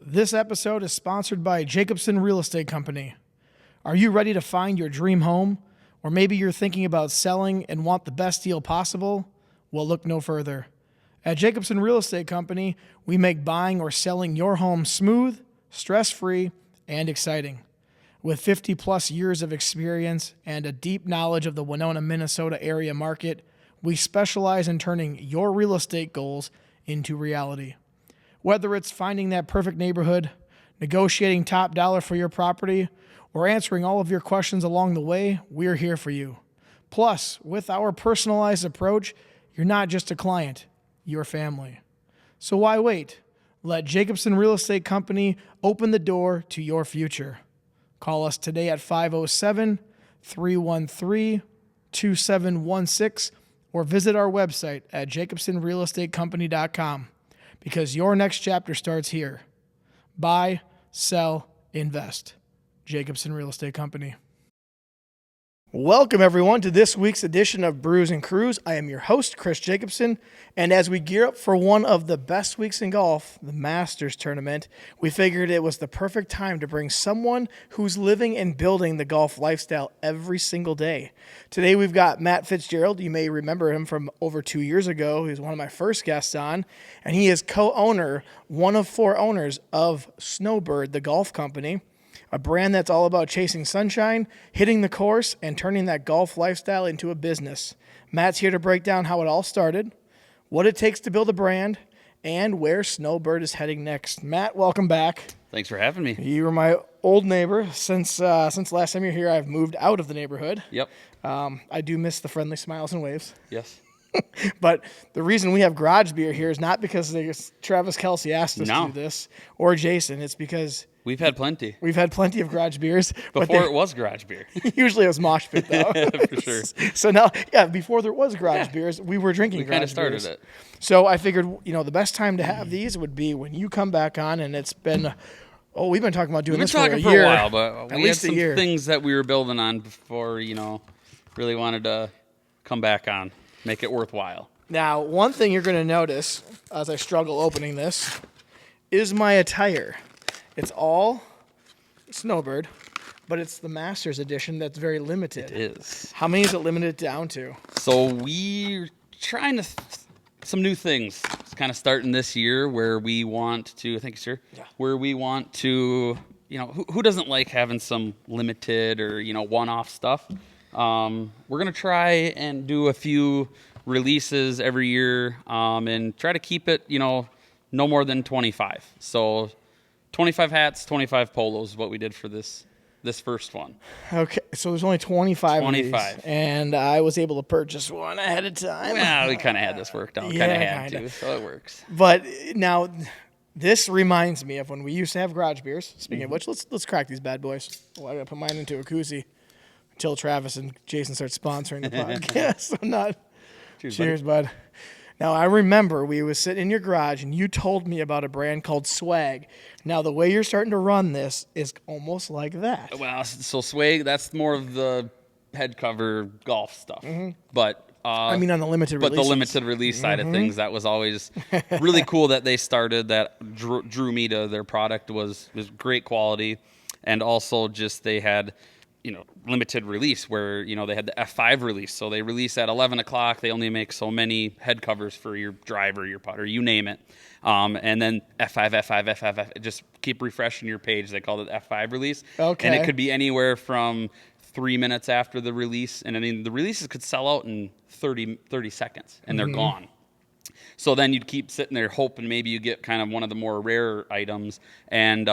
This episode is sponsored by Jacobson Real Estate Company. Are you ready to find your dream home? Or maybe you're thinking about selling and want the best deal possible? Well, look no further. At Jacobson Real Estate Company, we make buying or selling your home smooth, stress-free, and exciting. With 50-plus years of experience and a deep knowledge of the Winona, Minnesota area market, we specialize in turning your real estate goals into reality. Whether it's finding that perfect neighborhood, negotiating top dollar for your property, or answering all of your questions along the way, we're here for you. Plus, with our personalized approach, you're not just a client, you're family. So why wait? Let Jacobson Real Estate Company open the door to your future. Call us today at 507-313-2716 or visit our website at jacobsonrealestatecompany.com. Because your next chapter starts here. Buy, sell, invest. Jacobson Real Estate Company. Welcome, everyone, to this week's edition of Brews and Crews. I am your host, Chris Jacobson, and as we gear up for one of the best weeks in golf, the Masters Tournament, we figured it was the perfect time to bring someone who's living and building the golf lifestyle every single day. Today, we've got Matt Fitzgerald. You may remember him from over 2 years ago. He was one of my first guests on, and he is co-owner, one of 4 owners of Snowbird, the golf company. A brand that's all about chasing sunshine, hitting the course, and turning that golf lifestyle into a business. Matt's here to break down how it all started, what it takes to build a brand, and where Snowbird is heading next. Matt, welcome back. Thanks for having me. You were my old neighbor. Since last time you're here, I've moved out of the neighborhood. Yep. I do miss the friendly smiles and waves. Yes. But the reason we have garage beer here is not because Travis Kelce asked us to do this, or Jason. It's because we've had plenty. We've had plenty of garage beers. Before it was garage beer. Usually it was mosh pit, though. For sure. So now, before there was garage beers, we were drinking garage beers. We kind of started it. So I figured, the best time to have these would be when you come back on, and it's been, we've been talking about doing this for a year. We've been talking for a while, but at we least had some a year. Things that we were building on before, really wanted to come back on, make it worthwhile. Now, one thing you're going to notice as I struggle opening this is my attire. It's all Snowbird, but it's the Masters edition that's very limited. It is. How many is it limited down to? So we're trying some new things. It's kind of starting this year where we want to, thank you, sir, where we want to, who doesn't like having some limited or, one-off stuff? We're going to try and do a few releases every year and try to keep it, no more than 25. So 25 hats, 25 polos is what we did for this first one. Okay, so there's only 25 of these, 25. and I was able to purchase one ahead of time. Well, we kind of had this worked out. Kind of had to, so it works. But now, this reminds me of when we used to have garage beers. Speaking of which, let's crack these bad boys. Well, I got to put mine into a koozie until Travis and Jason start sponsoring the podcast. I'm not... Cheers, bud. Now, I remember we was sitting in your garage, and you told me about a brand called Swag. Now, the way you're starting to run this is almost like that. Well, so Swag, that's more of the head cover golf stuff. Mm-hmm. But on the limited release. But the limited release side of things, that was always really cool that they started. That drew me to their product was great quality, and also just they had limited release where, they had the F5 release. So they release at 11 o'clock. They only make so many head covers for your driver, your putter, you name it. And then F5, just keep refreshing your page. They call it F5 release. Okay. And it could be anywhere from 3 minutes after the release. And the releases could sell out in 30 seconds and they're gone. So then you'd keep sitting there hoping maybe you get kind of one of the more rare items. And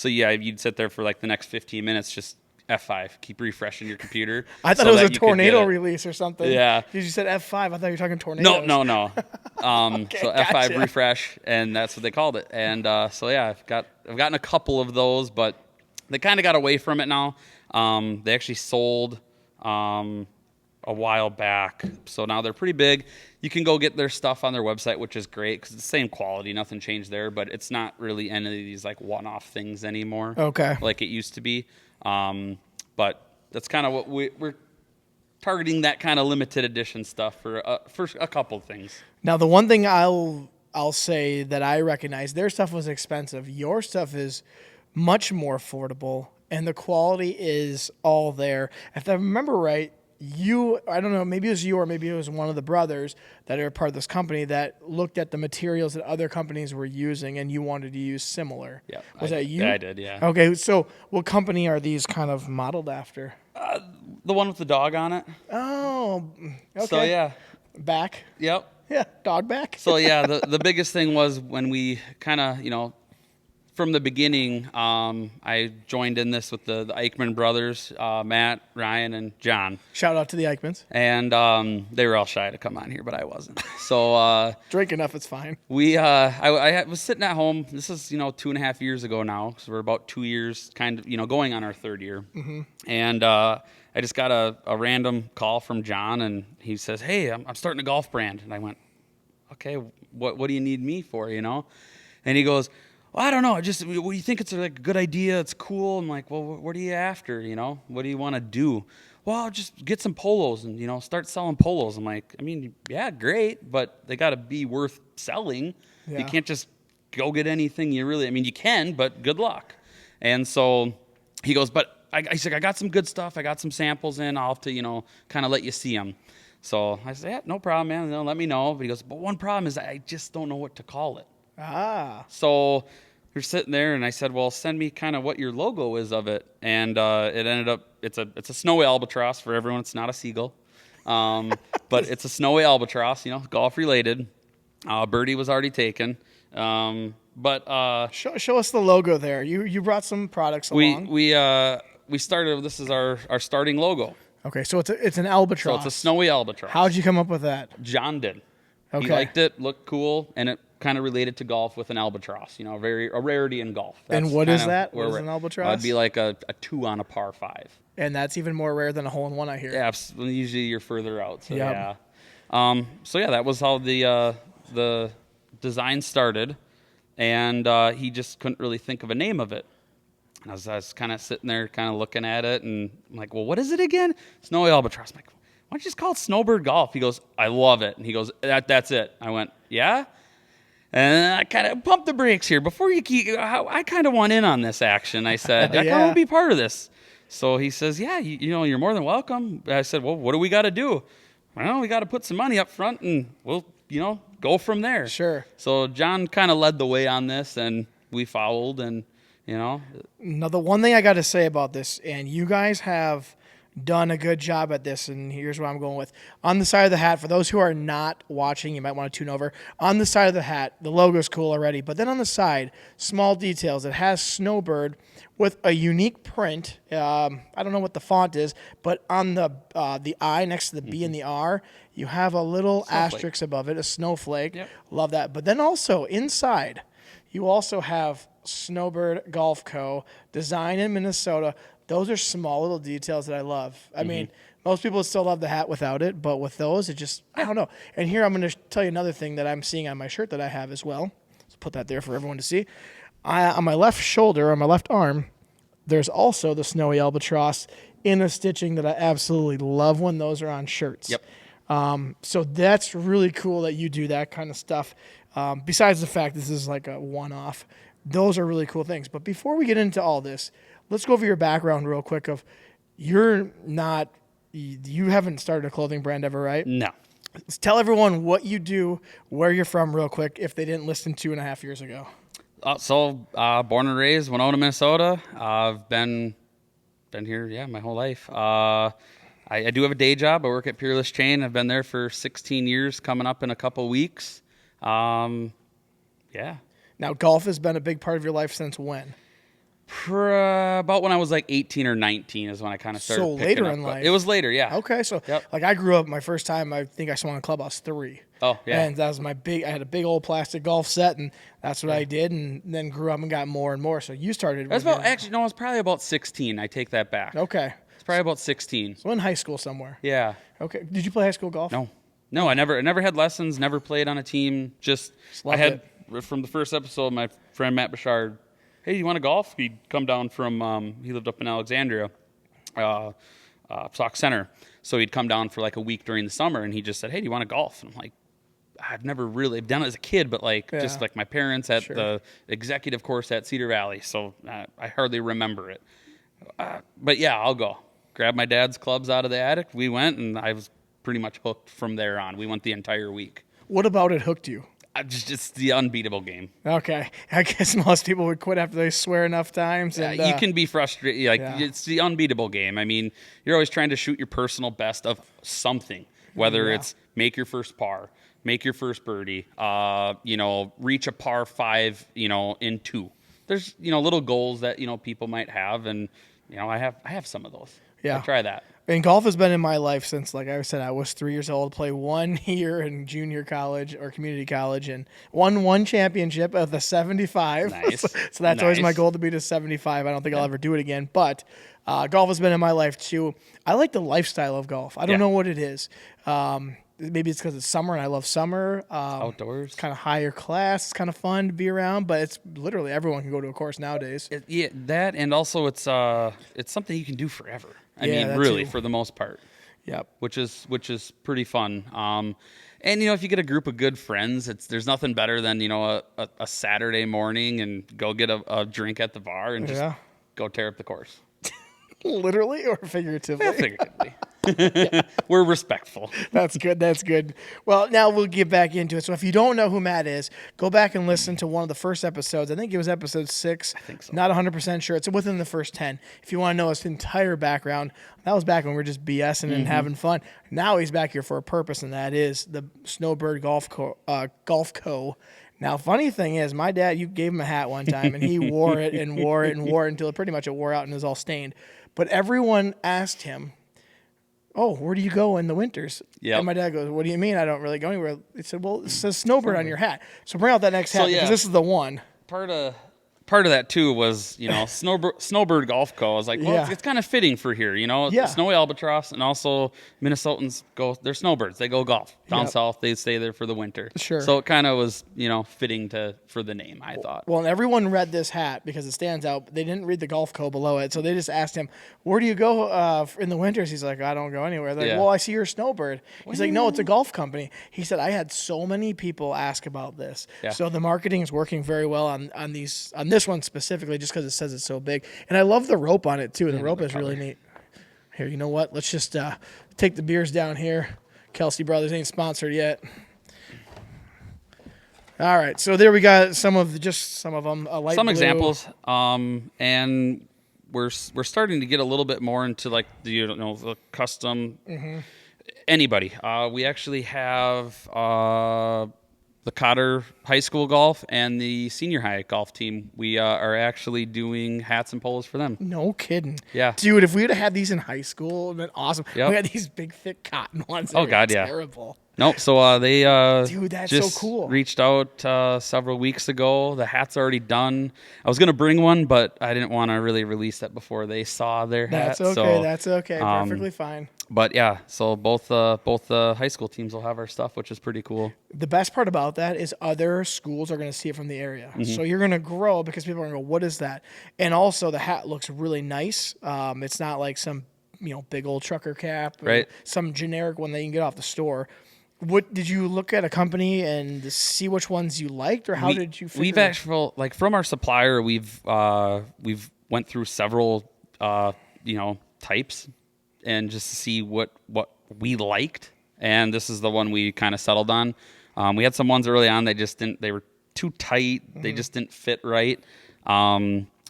you'd sit there for like the next 15 minutes just F5. Keep refreshing your computer. I thought it was a tornado release or something. Yeah. Because you said F5. I thought you were talking tornadoes. No. Okay, so gotcha. F5 refresh, and that's what they called it. And I've gotten a couple of those, but They kind of got away from it now. They actually sold a while back, so now they're pretty big. You can go get their stuff on their website, which is great because it's the same quality, nothing changed there, but it's not really any of these like one-off things anymore. Okay. Like it used to be. But that's kind of what we're targeting, that kind of limited edition stuff for a couple of things. Now, the one thing I'll say that I recognize, their stuff was expensive. Your stuff is much more affordable, and the quality is all there. If I remember right, I don't know, maybe it was you or maybe it was one of the brothers that are part of this company that looked at the materials that other companies were using, and you wanted to use similar. Yeah. Was that you? Yeah, I did, yeah. Okay, so what company are these kind of modeled after? The one with the dog on it. Oh, okay. So, yeah. Back? Yep. Yeah, dog back. So, yeah, the biggest thing was when we kind of, from the beginning, I joined in this with the Eichmann brothers, Matt, Ryan, and John. Shout out to the Eichmanns. And they were all shy to come on here, but I wasn't. So drink enough, it's fine. I was sitting at home. This is 2.5 years ago now, so we're about 2 years, kind of going on our third year. Mm-hmm. And I just got a random call from John, and he says, "Hey, I'm starting a golf brand." And I went, "Okay, what do you need me for?" And he goes, "Well, I don't know. Well, you think it's like a good idea? It's cool." I'm like, "Well, what are you after? What do you want to do?" "Well, I'll just get some polos and start selling polos." I'm like, "I mean, yeah, great, but they got to be worth selling. Yeah. You can't just go get anything you really. I mean, you can, but good luck." And so he goes, "But I said I got some good stuff. I got some samples in. I'll have to kind of let you see them." So I said, "Yeah, no problem, man. Let me know." But he goes, "But one problem is I just don't know what to call it." Ah. So we're sitting there, and I said, "Well, send me kind of what your logo is of it." And it ended up, it's a snowy albatross for everyone. It's not a seagull, but it's a snowy albatross. Golf related. Birdie was already taken, but show us the logo there. You brought some products along. We started. This is our starting logo. Okay, so it's an albatross. So it's a snowy albatross. How'd you come up with that? John did. Okay. He liked it, looked cool, and it kind of related to golf with an albatross. A rarity in golf. And what is that? What is an albatross? It'd be like a 2 on a par 5. And that's even more rare than a hole-in-one, I hear. Yeah, usually you're further out. So Yep. yeah. So yeah, that was how the design started, and he just couldn't really think of a name of it. And I was kind of sitting there, kind of looking at it, and I'm like, "Well, what is it again?" Snowy albatross. I'm like, "Why don't you just call it Snowbird Golf?" He goes, "I love it." And he goes, That's it." I went, "Yeah?" And I kind of pumped the brakes here. Before you keep, I kind of want in on this action. I said, "I kind of want to be part of this." So he says, "Yeah, you're more than welcome." I said, "Well, what do we got to do?" "Well, we got to put some money up front, and we'll, go from there." Sure. So John kind of led the way on this, and we followed, and, Now, the one thing I got to say about this, and you guys have done a good job at this, and here's what I'm going with. On the side of the hat, for those who are not watching, you might want to tune over. On the side of the hat, the logo's cool already, but then on the side, small details. It has Snowbird with a unique print. I don't know what the font is, but on the I next to the B and the R, you have a little asterisk above it, a snowflake. Yep. Love that. But then also inside, you also have Snowbird Golf Co., design in Minnesota. Those are small little details that I love. I mean, most people still love the hat without it, but with those, it just, I don't know. And here I'm going to tell you another thing that I'm seeing on my shirt that I have as well. Let's put that there for everyone to see. On my left shoulder, on my left arm, there's also the snowy albatross in a stitching that I absolutely love when those are on shirts. Yep. So that's really cool that you do that kind of stuff. Besides the fact this is like a one-off, those are really cool things. But before we get into all this, let's go over your background real quick. You haven't started a clothing brand ever, right? No. Let's tell everyone what you do, where you're from real quick, if they didn't listen 2.5 years ago. Born and raised Winona, Minnesota. I've been here, my whole life. I do have a day job. I work at Peerless Chain. I've been there for 16 years, coming up in a couple weeks. Yeah. Now, golf has been a big part of your life since when? About when I was like 18 or 19 is when I kind of started. So picking later up. in life. It was later, yeah. Okay, so Yep. like I grew up, my first time I think I swung a club, I was 3. Oh, yeah. And that was I had a big old plastic golf set, and that's what I did, and then grew up and got more and more. So you started. That's about, actually, no, it's probably about 16. I take that back. Okay. It's probably about 16. So in high school somewhere. Yeah. Okay. Did you play high school golf? No, I never had lessons, never played on a team. Just I had, from the first episode, my friend Matt Bouchard, hey, you want to golf? He'd come down from, he lived up in Alexandria, Sauk Center. So he'd come down for like a week during the summer, and he just said, hey, do you want to golf? And I'm like, I've never really done it as a kid, but just like my parents at the executive course at Cedar Valley. So I hardly remember it. But yeah, I'll go. Grab my dad's clubs out of the attic. We went, and I was pretty much hooked from there on. We went the entire week. What about it hooked you? Just the unbeatable game. Okay. I guess most people would quit after they swear enough times. And, you can be frustrated. It's the unbeatable game. I mean, you're always trying to shoot your personal best of something, whether it's make your first par, make your first birdie, reach a par 5, in 2. There's, little goals that, people might have. And, I have some of those. Yeah. I try that. And golf has been in my life since, like I said, I was 3 years old. Play 1 year in junior college or community college, and won 1 championship of the 75. Nice. So that's always my goal, to be to 75. I don't think I'll ever do it again. But golf has been in my life too. I like the lifestyle of golf. I don't know what it is. Maybe it's because it's summer and I love summer. Outdoors. It's kind of higher class. It's kind of fun to be around, but it's literally everyone can go to a course nowadays. That, and also it's something you can do forever. I mean, really, for the most part. Yep. Which is pretty fun. And if you get a group of good friends, there's nothing better than a Saturday morning and go get a drink at the bar and just go tear up the course. Literally or figuratively? Yeah, figuratively. We're respectful. That's good. That's good. Well, now we'll get back into it. So if you don't know who Matt is, go back and listen to one of the first episodes. I think it was episode 6. I think so. Not 100% sure. It's within the first 10. If you want to know his entire background, that was back when we were just BSing and having fun. Now he's back here for a purpose, and that is the Snowbird Golf Co. Now, funny thing is, my dad, you gave him a hat one time, and he wore it and wore it and wore it until pretty much it wore out and was all stained. But everyone asked him, oh, where do you go in the winters? Yep. And my dad goes, what do you mean I don't really go anywhere? He said, well, it says Snowbird on your hat. So bring out that next hat because this is the one. Part of that too was, Snowbird Golf Co. I was like, well, it's kind of fitting for here, Snowy albatross, and also Minnesotans they're snowbirds. They go golf down south. They stay there for the winter. Sure. So it kind of was, fitting for the name, I thought. Well, and everyone read this hat because it stands out. They didn't read the Golf Co. below it, so they just asked him, where do you go in the winters? He's like, I don't go anywhere. They're like, well, I see you're a snowbird. He's like, no, it's a golf company. He said, I had so many people ask about this. Yeah. So the marketing is working very well on this one specifically, just because it says it's so big. And I love the rope on it too. The rope is really neat. Here, you know what? Let's just take the beers down here. Kelsey Brothers ain't sponsored yet. All right, so there we got some of them. Some blue. Examples, and we're starting to get a little bit more into like the custom. Anybody. We actually have the Cotter High School golf and the senior high golf team. We are actually doing hats and polos for them. No kidding. Yeah. Dude, if we would have had these in high school, it would have been awesome. Yep. We had these big, thick cotton ones. Oh, God, yeah. Terrible. Nope. So they Dude, that's just so cool. Reached out several weeks ago. The hat's already done. I was going to bring one, but I didn't want to really release that before they saw their hat. That's okay. So, that's okay. Perfectly fine. But yeah, so both the high school teams will have our stuff, which is pretty cool. The best part about that is other schools are going to see it from the area. So you're going to grow because people are going to go, what is that? And also the hat looks really nice. It's not like some big old trucker cap, or some generic one that you can get off the store. What did you look at a company and see which ones you liked, or how did you figure? We've actually, like, from our supplier, we've went through several types and just to see what we liked, and this is the one we kind of settled on. We had some ones early on they were too tight, they just didn't fit right.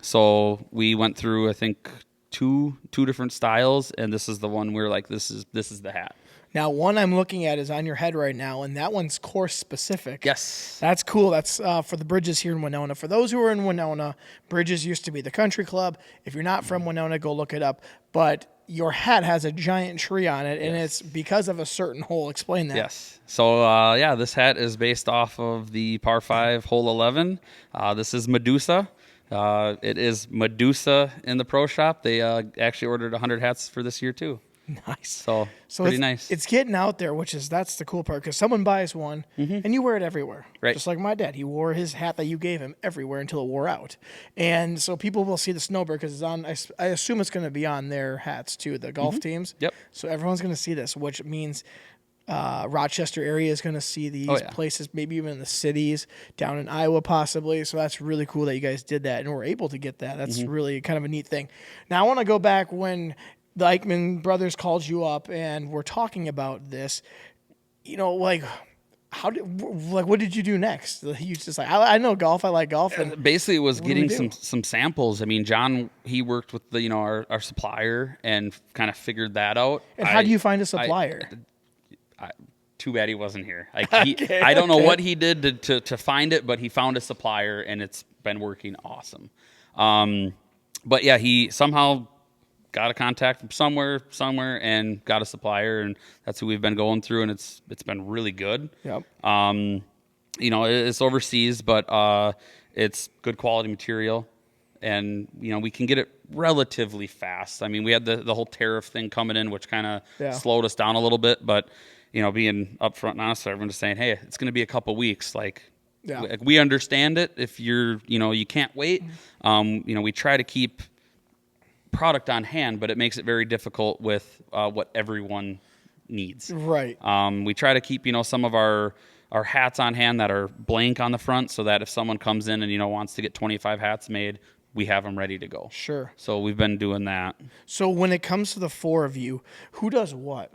So we went through, I think, two different styles, and this is the one we're like, this is the hat. Now, one I'm looking at is on your head right now, and that one's course specific. Yes. That's cool. That's for the Bridges here in Winona. For those who are in Winona, Bridges used to be the country club. If you're not from Winona, go look it up. But your hat has a giant tree on it, and it's because of a certain hole. Explain that. Yes. So, this hat is based off of the par 5, hole 11. This is Medusa. It is Medusa in the pro shop. They actually ordered 100 hats for this year, too. Nice. So pretty nice. It's getting out there, that's the cool part, because someone buys one, and you wear it everywhere. Right. Just like my dad. He wore his hat that you gave him everywhere until it wore out. And so people will see the Snowbird, because it's on, I assume it's going to be on their hats, too, the golf teams. Yep. So everyone's going to see this, which means Rochester area is going to see these places, maybe even in the cities, down in Iowa possibly. So that's really cool that you guys did that and were able to get that. That's really kind of a neat thing. Now I want to go back when the Eichmann brothers called you up and we're talking about this. What did you do next? You just like, I know golf, I like golf. And basically it was getting some samples. I mean, John, he worked with the, our supplier and kind of figured that out. And how do you find a supplier? Too bad he wasn't here. I don't know what he did to find it, but he found a supplier and it's been working awesome. But yeah, he somehow got a contact from somewhere and got a supplier, and that's who we've been going through, and it's been really good. Yep. It's overseas, but it's good quality material, and we can get it relatively fast. I mean, we had the whole tariff thing coming in, which kind of slowed us down a little bit, but being upfront and honest, everyone's just saying, hey, it's going to be a couple weeks. We understand it. If you're, you can't wait. We try to keep product on hand, but it makes it very difficult with what everyone needs. Right. We try to keep, some of our hats on hand that are blank on the front, so that if someone comes in and, wants to get 25 hats made, we have them ready to go. Sure. So we've been doing that. So when it comes to the four of you, who does what?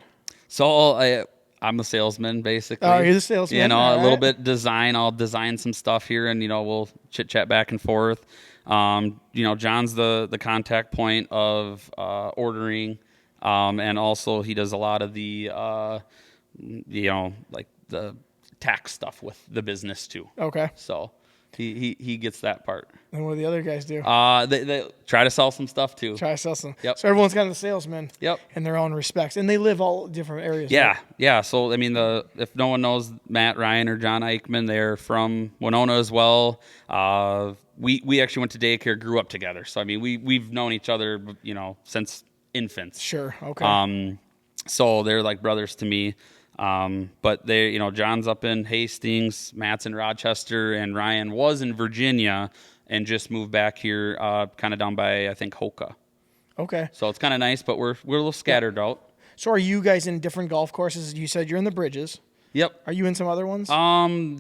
So I'm the salesman, basically. Oh, you're the salesman. A little bit design. I'll design some stuff here, and we'll chit chat back and forth. John's the contact point of ordering, and also he does a lot of the like the tax stuff with the business too. Okay. So he gets that part. And what do the other guys do? They try to sell some stuff too. Try to sell some. Yep. So everyone's kind of the salesman. Yep. In their own respects, and they live all different areas. Yeah, right? yeah. So I mean, if no one knows Matt Ryan or John Eichmann, they're from Winona as well. We actually went to daycare, grew up together. So I mean, we've known each other, since infants. Sure. Okay. So they're like brothers to me. But they, John's up in Hastings, Matt's in Rochester, and Ryan was in Virginia and just moved back here, kind of down by, I think, Hoka. Okay. So it's kind of nice, but we're a little scattered out. So are you guys in different golf courses? You said you're in the Bridges. Yep. Are you in some other ones?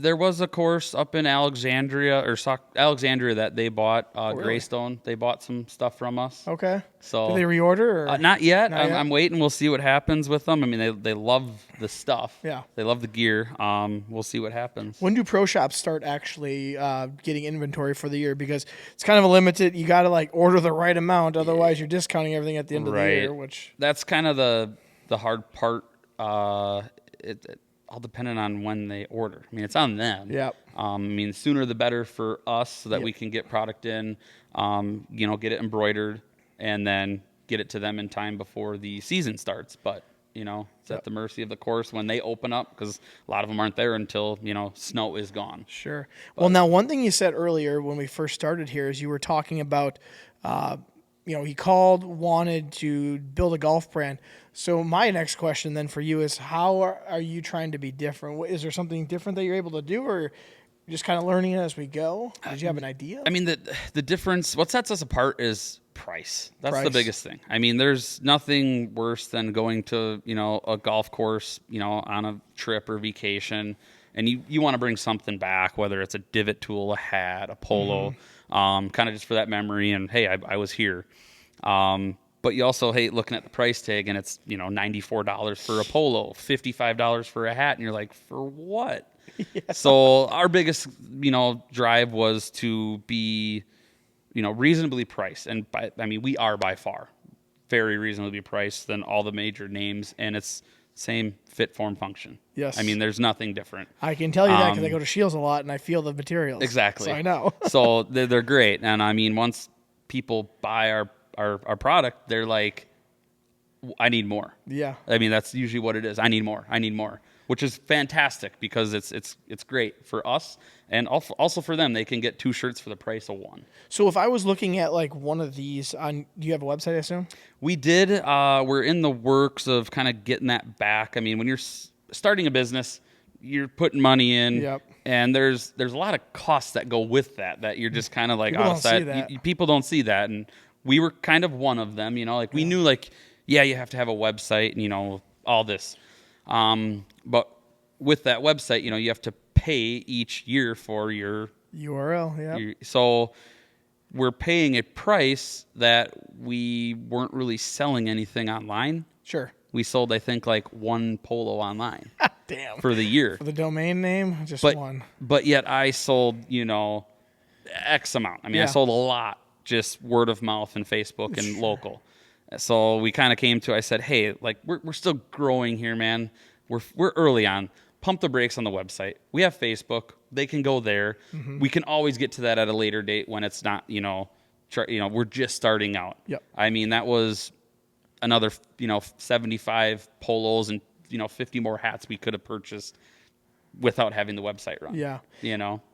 There was a course up in Alexandria that they bought, really? Greystone. They bought some stuff from us. Okay. So did they reorder? Or? Not yet. Not yet? I'm waiting. We'll see what happens with them. I mean, they love the stuff. Yeah. They love the gear. We'll see what happens. When do pro shops start actually getting inventory for the year? Because it's kind of a limited. You got to order the right amount, otherwise you're discounting everything at the end of the year. Which that's kind of the hard part. It all dependent on when they order. I mean, it's on them. Yep. I mean, sooner the better for us, so that we can get product in, get it embroidered, and then get it to them in time before the season starts. But, it's at the mercy of the course when they open up, because a lot of them aren't there until, snow is gone. Sure. Well, now, one thing you said earlier when we first started here is you were talking about, he called, wanted to build a golf brand. So my next question then for you is, how are you trying to be different? Is there something different that you're able to do, or just kind of learning it as we go? Did you have an idea? I mean, the difference, what sets us apart is price. That's the biggest thing. I mean, there's nothing worse than going to, a golf course, on a trip or vacation, and you want to bring something back, whether it's a divot tool, a hat, a polo, kind of just for that memory, and hey, I was here. But you also hate looking at the price tag, and it's, $94 for a polo, $55 for a hat, and you're like, for what? Yeah. So our biggest, drive was to be, reasonably priced. And we are by far very reasonably priced than all the major names, and it's same fit, form, function. Yes. I mean, there's nothing different. I can tell you that because I go to Shields a lot, and I feel the materials. Exactly. So I know. So they're great. And I mean, once people buy our product, they're like, I need more. Yeah. I mean, that's usually what it is. I need more, which is fantastic because it's great for us and also for them. They can get 2 shirts for the price of 1. So if I was looking at like one of these do you have a website, I assume? We did. We're in the works of kind of getting that back. I mean, when you're starting a business, you're putting money in, Yep. and there's a lot of costs that go with that you're just kind of like People don't see that. People don't see that, and we were kind of one of them. Like we knew, like, yeah, you have to have a website, and all this. But with that website, you have to pay each year for your URL. Yeah. So we're paying a price that we weren't really selling anything online. Sure. We sold, I think, like 1 polo online. Damn. For the year. For the domain name, just one. But yet I sold, X amount. I mean, I sold a lot, just word of mouth and Facebook and local. So we kind of came to, I said, hey, like we're still growing here, man. We're early on. Pump the brakes on the website. We have Facebook. They can go there. Mm-hmm. We can always get to that at a later date when it's not, we're just starting out. Yep. I mean, that was another, 75 polos and 50 more hats we could have purchased without having the website run. Yeah.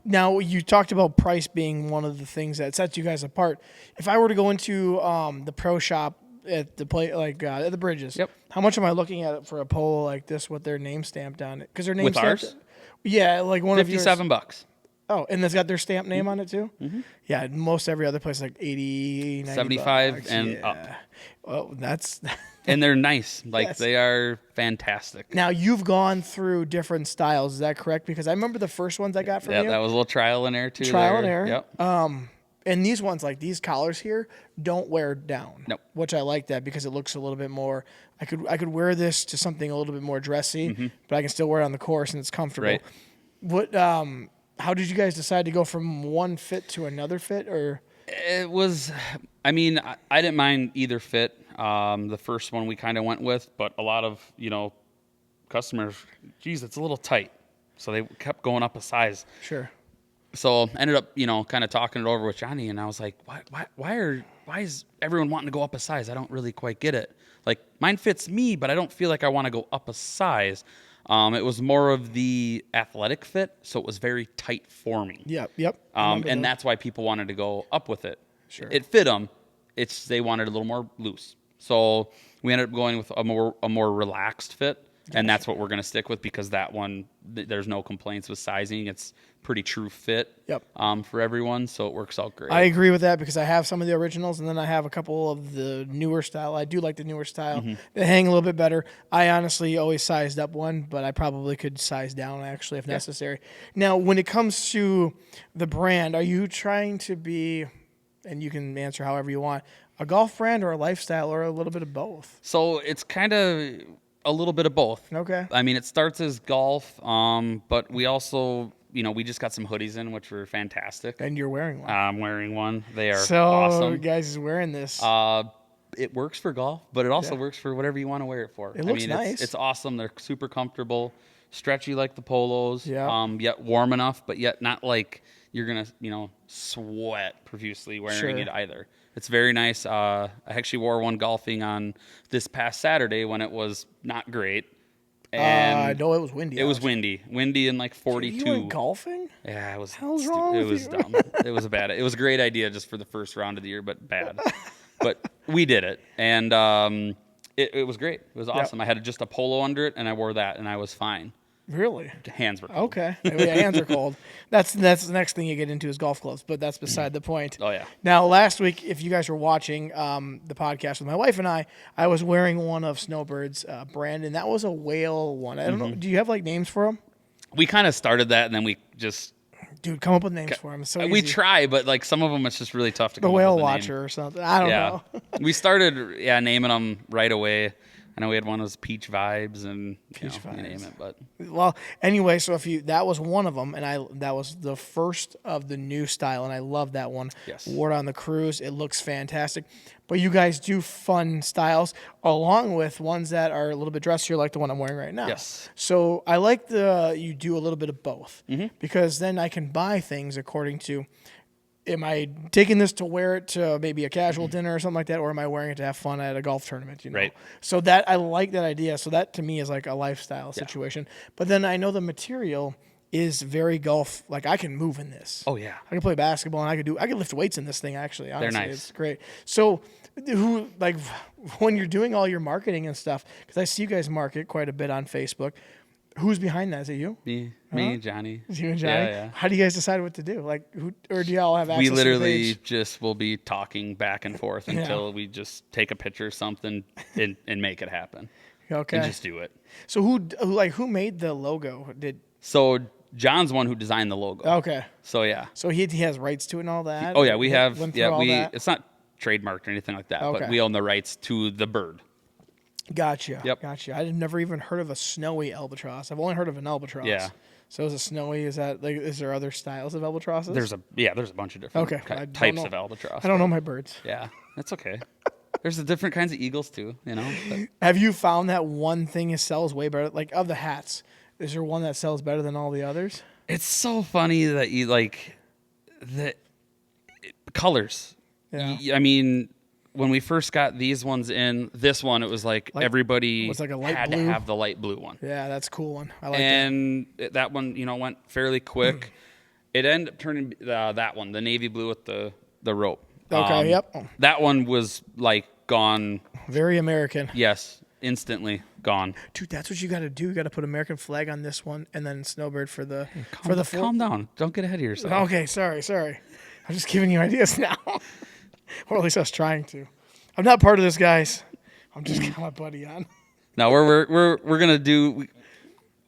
Now you talked about price being one of the things that sets you guys apart. If I were to go into the pro shop at the at the Bridges, yep. How much am I looking at it for a polo like this with their name stamped on it? Because their name with stamped. Ours? Yeah, like one of yours. $57. Oh, and it's got their stamp name on it too? Mm-hmm. Yeah, most every other place is like 80, 90 75 bucks. and up. Well, that's... And they're nice. Like, yes. They are fantastic. Now, you've gone through different styles. Is that correct? Because I remember the first ones I got from you. Yeah, that was a little trial and error too. Trial and error. Yep. And these ones, like these collars here, don't wear down. Nope. Which I like that because it looks a little bit more... I could wear this to something a little bit more dressy, but I can still wear it on the course and it's comfortable. Right. What... how did you guys decide to go from one fit to another fit, or? It was, I mean, I didn't mind either fit. The first one we kind of went with, but a lot of, customers, geez, it's a little tight. So they kept going up a size. Sure. So I ended up, kind of talking it over with Johnny, and I was like, why is everyone wanting to go up a size? I don't really quite get it. Like, mine fits me, but I don't feel like I want to go up a size. It was more of the athletic fit, so it was very tight forming. Yep. And that's why people wanted to go up with it. Sure. It fit them. They wanted a little more loose. So we ended up going with a more relaxed fit, and that's what we're going to stick with because that one, there's no complaints with sizing. It's pretty true fit. Yep. For everyone, so it works out great. I agree with that because I have some of the originals, and then I have a couple of the newer style. I do like the newer style. Mm-hmm. They hang a little bit better. I honestly always sized up one, but I probably could size down actually if necessary. Now, when it comes to the brand, are you trying to be, and you can answer however you want, a golf brand or a lifestyle or a little bit of both? So it's kind of a little bit of both. Okay. I mean, it starts as golf, but we also... we just got some hoodies in, which were fantastic. And you're wearing one. I'm wearing one. They are so awesome. So, guys is wearing this. It works for golf, but it also works for whatever you want to wear it for. It looks nice. It's awesome. They're super comfortable, stretchy like the polos. Yeah. Yet warm enough, but yet not like you're gonna, sweat profusely wearing it either. It's very nice. I actually wore one golfing on this past Saturday when it was not great. And no, it was windy. It was windy and like 42. Dude, you went golfing? Yeah, it was. Hell's wrong with It was you? dumb. It was bad. It was a great idea just for the first round of the year, but bad. But we did it, and it was great. It was awesome. Yep. I had just a polo under it, and I wore that, and I was fine. Really? Hands were cold. Okay. Yeah, hands are cold. That's the next thing you get into is golf clubs, but that's beside the point. Oh, yeah. Now, last week, if you guys were watching the podcast with my wife and I was wearing one of Snowbird's brand, and that was a whale one. I don't know. Do you have, like, names for them? We kind of started that, and then we just... Dude, come up with names for them. It's so easy. We try, but, like, some of them, it's just really tough to come The Whale up with a Watcher name. or something. I don't know. We started, naming them right away. I know we had one that was Peach Vibes and you name it, but well, anyway, so that was one of them, and that was the first of the new style, and I love that one. Yes. Wore it on the cruise. It looks fantastic. But you guys do fun styles along with ones that are a little bit dressier, like the one I'm wearing right now. Yes. So I like you do a little bit of both because then I can buy things according to. am I taking this to wear it to maybe a casual dinner or something like that, or am I wearing it to have fun at a golf tournament? You know? Right. So that I like that idea. So that to me is like a lifestyle situation. But then I know the material is very golf. Like I can move in this. Oh yeah. I can play basketball and I can lift weights in this thing. Actually, honestly, They're nice. It's great. So who like when you're doing all your marketing and stuff? Because I see you guys market quite a bit on Facebook. Who's behind that? Is it you? Me, Johnny. Is you and Johnny? Yeah. How do you guys decide what to do? Like, who or do y'all have access? We to the literally page? just will be talking back and forth until we just take a picture of something and make it happen. Okay. And just do it. So who made the logo? So John's the one who designed the logo. Okay. So yeah. So he has rights to it and all that. Oh yeah, we have. Went through all that? It's not trademarked or anything like that, Okay. but we own the rights to the bird. Gotcha. Yep. Gotcha. I've never even heard of a snowy albatross. I've only heard of an albatross. Yeah. So is a snowy? Is that like? Is there other styles of albatrosses? There's a bunch of different types of albatross. I don't know my birds. Yeah, that's okay. There's the different kinds of eagles too, you know. But Have you found that one thing sells way better? Like of the hats, is there one that sells better than all the others? it's so funny that you like the colors. Yeah. I mean, when we first got these ones in, this one, it was like everybody was like a light had blue? to have the light blue one. Yeah, that's a cool one. I like that. And that one, went fairly quick. It ended up turning that one, the navy blue with the rope. Okay, yep. That one was like gone. Very American. Yes, instantly gone. Dude, that's what you got to do. You got to put American flag on this one, and then Snowbird for the Calm down. Don't get ahead of yourself. Okay, sorry. I'm just giving you ideas now, or at least I was trying to. I'm not part of this, guys. I'm just got my buddy on. No, we're gonna do.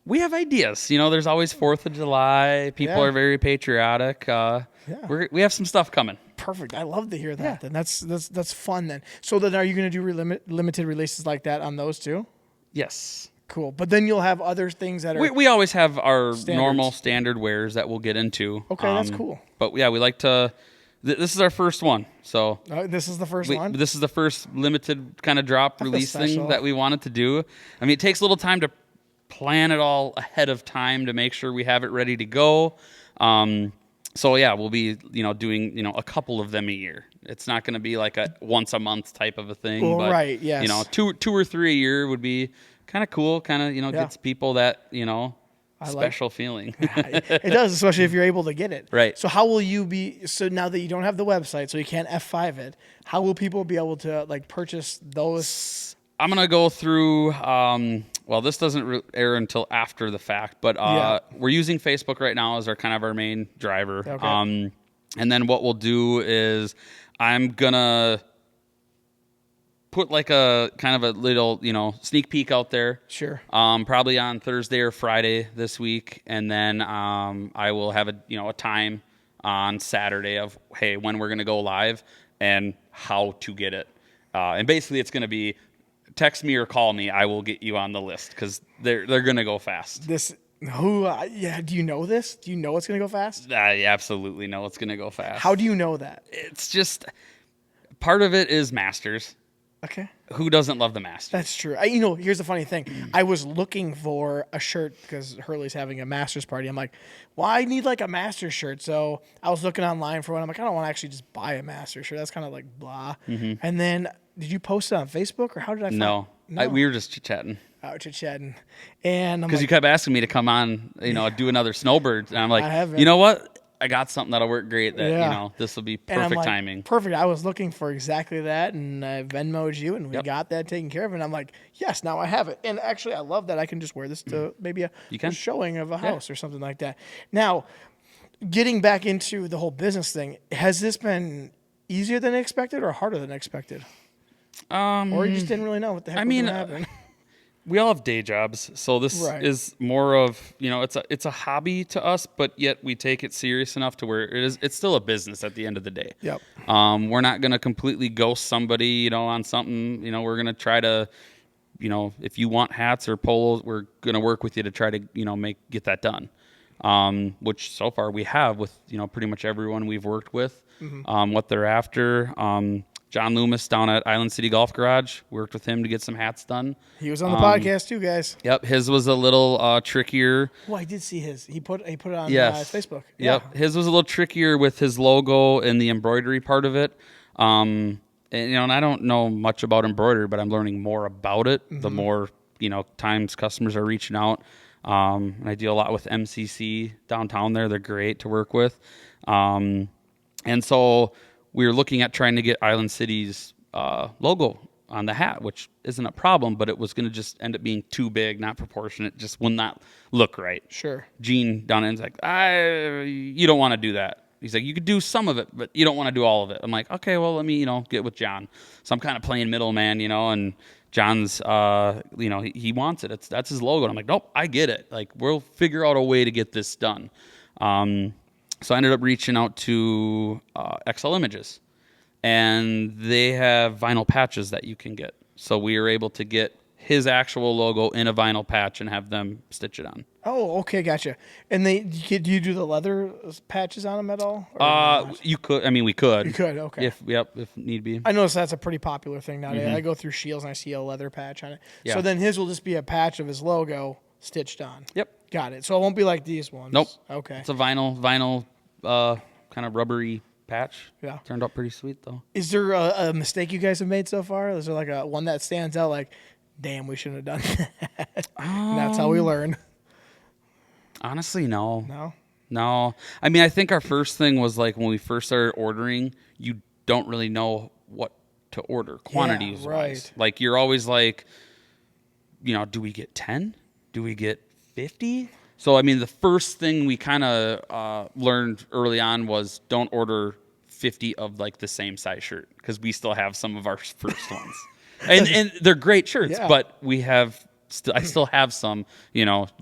We have ideas. There's always 4th of July. People are very patriotic. We have some stuff coming. Perfect. I love to hear that. Yeah. Then that's fun. Then so then are you going to do limited releases like that on those too? Yes. Cool. But then you'll have other things that are. We always have our standards. normal standard wears that we'll get into. Okay, that's cool. But yeah, we like to. This is our first one, so this is the first one. This is the first limited kind of drop release thing that we wanted to do. I mean, it takes a little time to plan it all ahead of time to make sure we have it ready to go. So yeah, we'll be doing a couple of them a year. It's not going to be like a once a month type of a thing. Well, but, right. Yes. two or three a year would be kind of cool. Kind of gets people that special feeling. It does, especially if you're able to get it. Right. So how will you be? So now that you don't have the website, so you can't F5 it. How will people be able to purchase those? I'm gonna go through. Well, this doesn't air until after the fact, but we're using Facebook right now as our main driver. Okay. And then what we'll do is I'm gonna put like a kind of a little sneak peek out there. Sure. Probably on Thursday or Friday this week, and then I will have a time on Saturday of when we're gonna go live and how to get it. And basically, it's gonna be. Text me or call me. I will get you on the list because they're gonna go fast. Do you know this? Do you know it's gonna go fast? I absolutely know it's gonna go fast. How do you know that? It's just part of it is Masters. Okay. Who doesn't love the Masters? That's true. Here's the funny thing. I was looking for a shirt because Hurley's having a Masters party. I'm like, well, I need like a Masters shirt. So I was looking online for one. I'm like, I don't want to actually just buy a Masters shirt. That's kind of like blah. Mm-hmm. And then did you post it on Facebook or how did I find No. We were just chit-chatting. Oh, chit-chatting. And because you kept asking me to come on, do another Snowbird. And I'm like, I haven't. You know what? I got something that'll work great that, this will be perfect timing. Perfect. I was looking for exactly that, and I Venmo'd you, and we got that taken care of. And I'm like, yes, now I have it. And actually, I love that I can just wear this to maybe a showing of a house or something like that. Now, getting back into the whole business thing, has this been easier than expected or harder than expected? Or you just didn't really know what the heck was going to happen? We all have day jobs, so this is more of it's a hobby to us, but yet we take it serious enough to where it's still a business at the end of the day. Yep. We're not gonna completely ghost somebody, on something. We're gonna try to, if you want hats or polos, we're gonna work with you to try to get that done. Which so far we have with pretty much everyone we've worked with. Mm-hmm. What they're after. John Loomis down at Island City Golf Garage. Worked with him to get some hats done. He was on the podcast too, guys. Yep, his was a little trickier. Oh, I did see his. He put it on Facebook. Yep, his was a little trickier with his logo and the embroidery part of it. And I don't know much about embroidery, but I'm learning more about it. The more times customers are reaching out. And I deal a lot with MCC downtown there. They're great to work with. And so we were looking at trying to get Island City's logo on the hat, which isn't a problem, but it was going to just end up being too big, not proportionate, just will not look right. Sure. Gene down in's like, you don't want to do that. He's like, you could do some of it, but you don't want to do all of it. I'm like, okay, well, let me, get with John. So I'm kind of playing middleman, and John's, he wants it. That's his logo. And I'm like, nope, I get it. Like, we'll figure out a way to get this done. So I ended up reaching out to XL Images, and they have vinyl patches that you can get. So we were able to get his actual logo in a vinyl patch and have them stitch it on. Oh, okay, gotcha. And do you do the leather patches on them at all? You could. I mean, we could. You could, okay. If need be. I noticed that's a pretty popular thing nowadays. I go through Shields and I see a leather patch on it. Yeah. So then his will just be a patch of his logo stitched on. Yep. Got it. So it won't be like these ones. Nope. Okay. It's a vinyl, kind of rubbery patch. Yeah. Turned out pretty sweet though. Is there a mistake you guys have made so far? Is there like a one that stands out like, damn, we shouldn't have done that? And that's how we learn. Honestly, no. No? I mean, I think our first thing was like when we first started ordering, you don't really know what to order quantities wise. Like you're always like, do we get 10? Do we get 50? So, I mean, the first thing we kind of learned early on was don't order 50 of like the same size shirt because we still have some of our first ones. And they're great shirts, but we have I still have some,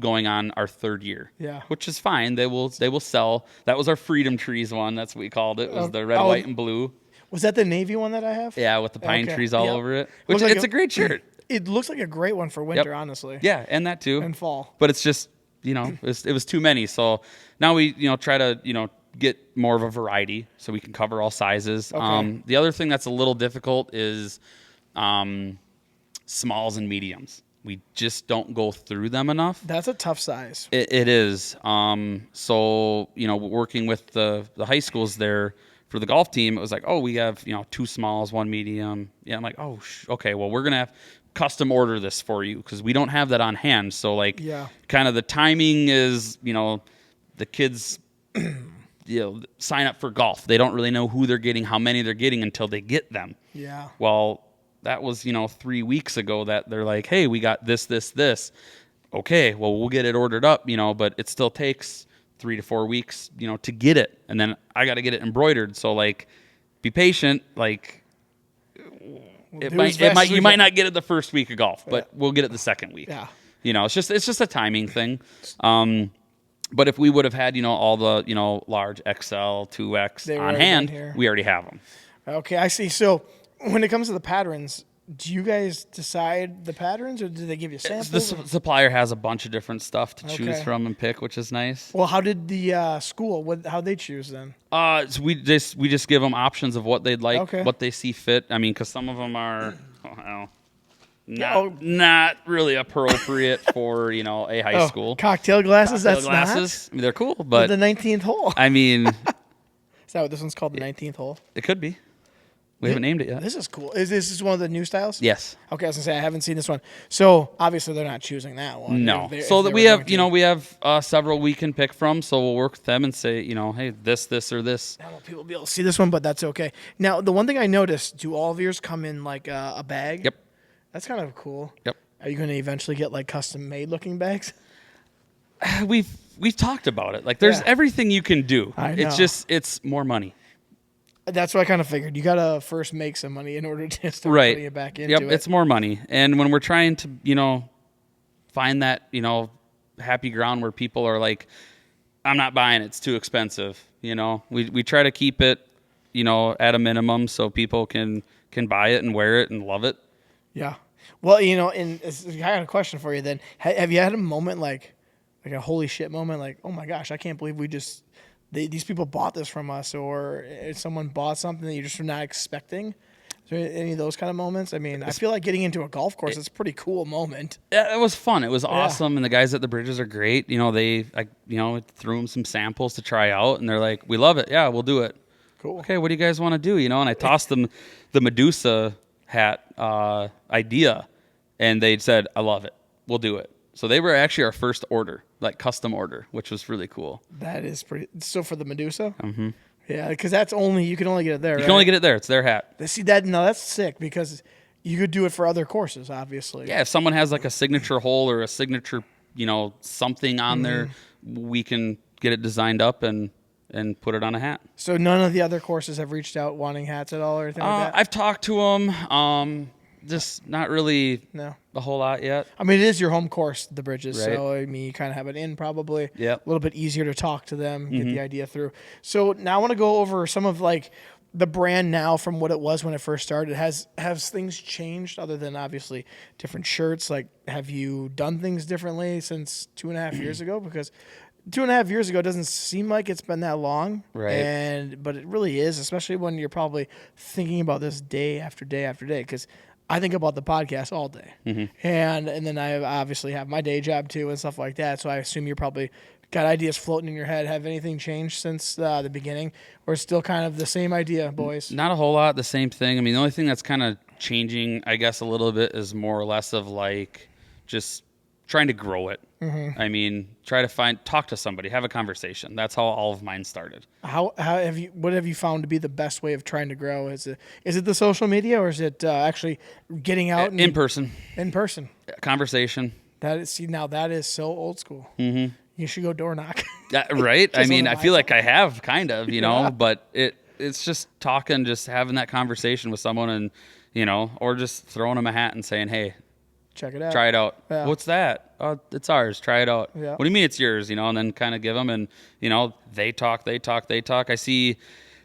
going on our third year. Yeah. Which is fine. They will sell. That was our Freedom Trees one. That's what we called it. It was the red, white, and blue. Was that the navy one that I have? Yeah, with the pine trees all over it. Which like it's a great shirt. It looks like a great one for winter, honestly. Yeah, and that too. And fall. But it's just, it was too many. So now we, try to, get more of a variety so we can cover all sizes. Okay. The other thing that's a little difficult is smalls and mediums. We just don't go through them enough. That's a tough size. It is. So, working with the high schools there for the golf team, it was like, oh, we have, 2 smalls, 1 medium. Yeah, I'm like, oh, okay, well, we're going to have custom order this for you because we don't have that on hand. So, like, kind of the timing is, the kids, sign up for golf. They don't really know who they're getting, how many they're getting until they get them. Yeah. Well, that was, 3 weeks ago that they're like, hey, we got this. Okay, well, we'll get it ordered up, but it still takes 3 to 4 weeks, to get it. And then I got to get it embroidered. So, like, be patient. Like, you might not get it the first week of golf, but we'll get it the second week. Yeah. It's just a timing thing. But if we would have had, all the, large XL, 2X on hand, we already have them. Okay, I see. So when it comes to the patterns, do you guys decide the patterns or do they give you samples? The supplier has a bunch of different stuff to choose from and pick, which is nice. Well, how did the school, how'd they choose then? So we just give them options of what they'd like, what they see fit. I mean, because some of them are, not really appropriate for, a high school. Cocktail glasses? Cocktail glasses. I mean, they're cool, but the 19th hole. I mean. Is that what this one's called, the 19th hole? It could be. We haven't named it yet. This is cool. Is this one of the new styles? Yes. Okay, I was gonna say I haven't seen this one. So obviously they're not choosing that one. No. So that we have several we can pick from. So we'll work with them and say, hey, this, or this. I don't want people to be able to see this one, but that's okay. Now the one thing I noticed: do all of yours come in like a bag? Yep. That's kind of cool. Yep. Are you going to eventually get like custom made looking bags? We've talked about it. Like there's everything you can do. I know. It's more money. That's what I kind of figured. You got to first make some money in order to start putting it back into it. It's more money. And when we're trying to, find that, happy ground where people are like, I'm not buying it. It's too expensive. We try to keep it, at a minimum so people can buy it and wear it and love it. Yeah. Well, and I got a question for you then. Have you had a moment like a holy shit moment? Like, oh my gosh, I can't believe these people bought this from us, or someone bought something that you just were not expecting. there any of those kind of moments? I mean, I feel like getting into a golf course is a pretty cool moment. Yeah, it was fun. It was awesome, and the guys at the Bridges are great. You know, threw them some samples to try out, and they're like, "We love it. Yeah, we'll do it." Cool. Okay, what do you guys want to do? You know, and I tossed them the Medusa hat idea, and they said, "I love it. We'll do it." So they were actually our first order, like custom order, which was really cool. That is pretty. So for the Medusa. Mm-hmm. Yeah, because you can only get it there. You can only get it there. It's their hat. See that? No, that's sick because you could do it for other courses, obviously. Yeah, if someone has like a signature hole or a signature, something on there, we can get it designed up and put it on a hat. So none of the other courses have reached out wanting hats at all or anything like that? I've talked to them. Just not really a whole lot yet. I mean, it is your home course, the Bridges, right. So I mean, you kind of have it in probably. Yeah. A little bit easier to talk to them, get the idea through. So now I want to go over some of like the brand now from what it was when it first started. Has things changed other than obviously different shirts? Like, have you done things differently since 2.5 years ago? Because 2.5 years ago doesn't seem like it's been that long, right? But it really is, especially when you're probably thinking about this day after day after day. Because I think about the podcast all day, and then I obviously have my day job too and stuff like that. So I assume you're probably got ideas floating in your head. Have anything changed since the beginning, or still kind of the same idea, boys? Not a whole lot, the same thing. I mean, the only thing that's kind of changing, I guess, a little bit is more or less of like just trying to grow it. I mean, talk to somebody, have a conversation. That's how all of mine started. What have you found to be the best way of trying to grow? Is it the social media, or is it actually getting out in person? In person. Conversation. That is so old school. Mm-hmm. You should go door knock. Right? I mean, I feel like I have kind of, but it's just talking, just having that conversation with someone and, or just throwing them a hat and saying, hey, check it out. Try it out. Yeah. What's that? Oh, it's ours. Try it out. Yeah. What do you mean it's yours? And then kind of give them and, they talk. I see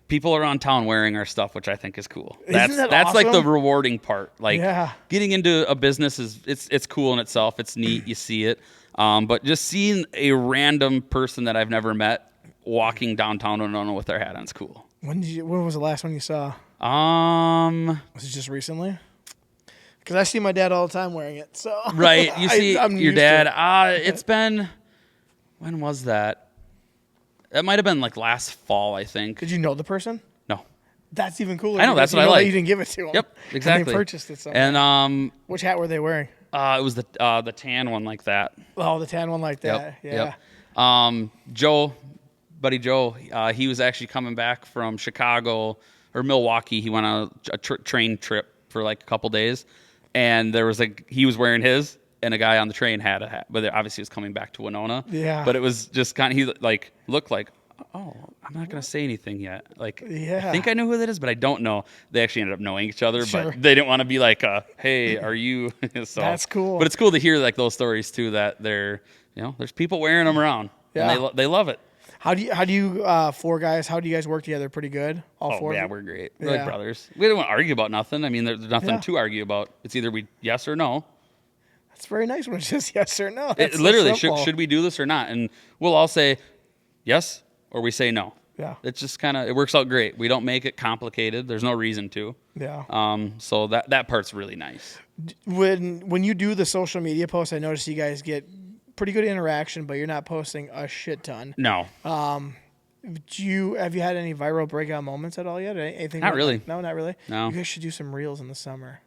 people around town wearing our stuff, which I think is cool. That's awesome? like the rewarding part. Like getting into a business it's cool in itself. It's neat. You see it. But just seeing a random person that I've never met walking downtown Winona with their hat on is cool. When was the last one you saw? Was it just recently? Because I see my dad all the time wearing it. So right, you see your dad. It's been, when was that? It might have been like last fall, I think. Did you know the person? No. That's even cooler. I know, that's what I like. You didn't give it to him. Yep, exactly. And they purchased it somewhere. And which hat were they wearing? It was the tan one like that. Oh, the tan one like that. Yep. Yeah. Joe, buddy Joe, he was actually coming back from Chicago or Milwaukee. He went on a train trip for like a couple days. And there was he was wearing his, and a guy on the train had a hat, but obviously he was coming back to Winona. Yeah. But it was just kind of, he looked like, oh, I'm not going to say anything yet. I think I know who that is, but I don't know. They actually ended up knowing each other, but they didn't want to be like, hey, are you? So that's cool. But it's cool to hear like those stories too, that they're, there's people wearing them around. Yeah. And they love it. How do you four guys? How do you guys work together? Pretty good. All four. Yeah, we're great. We're like brothers. We don't want to argue about nothing. I mean, there's nothing to argue about. It's either yes or no. That's very nice when it's just yes or no. It literally should we do this or not? And we'll all say yes or we say no. Yeah. It's just it works out great. We don't make it complicated. There's no reason to. Yeah. So that part's really nice. When you do the social media posts, I notice you guys get pretty good interaction, but you're not posting a shit ton. No. Have you had any viral breakout moments at all yet? Anything? Not really. No, not really. No. You guys should do some reels in the summer.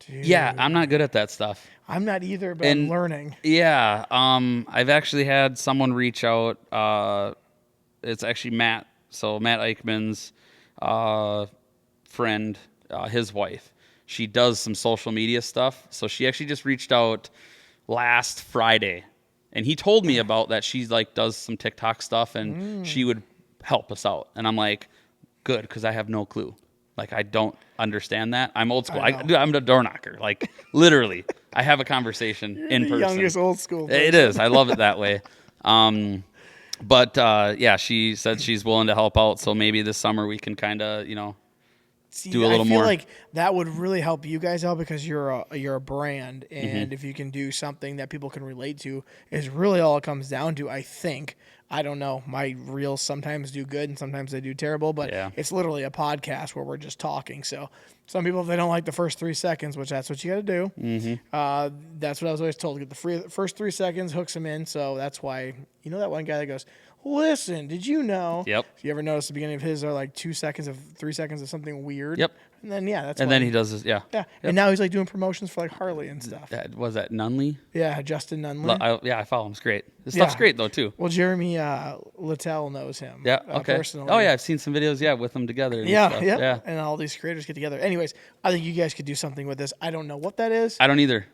Dude. Yeah, I'm not good at that stuff. I'm not either, but I'm learning. Yeah. I've actually had someone reach out. It's actually Matt. So Matt Eichmann's friend, his wife. She does some social media stuff. So she actually just reached out last Friday, and he told me about that. She's does some TikTok stuff, and she would help us out. And I'm like, good, because I have no clue. I don't understand that. I'm old school. I'm the door knocker. Literally, I have a conversation in person. Youngest old school person. It is. I love it that way. But she said she's willing to help out. So maybe this summer we can kind of, See, do a little I feel more. like that would really help you guys out because you're a brand, Mm-hmm. and if you can do something that people can relate to, is really all it comes down to. I think. I don't know. My reels sometimes do good and sometimes they do terrible, but Yeah. it's literally a podcast where we're just talking. So some people, if they don't like the first 3 seconds, which that's what you got to do, that's what I was always told. Get the first 3 seconds, hooks them in. So that's why, you know, that one guy that goes, listen, did you know? Yep. If you ever notice the beginning of his are like 3 seconds of something weird. Yep. And then, yeah, that's And why. then he does this. Yeah. Yeah. Yep. And now he's like doing promotions for like Harley and stuff. Was that Nunley? Yeah. Justin Nunley. I follow him. It's great. His stuff's Yeah. great though too. Well, Jeremy Littell knows him. Yeah. Okay. Personally. Oh yeah, I've seen some videos. Yeah, with them together. And Yeah, stuff. yeah. Yeah. And all these creators get together. Anyways, I think you guys could do something with this. I don't know what that is. I don't either.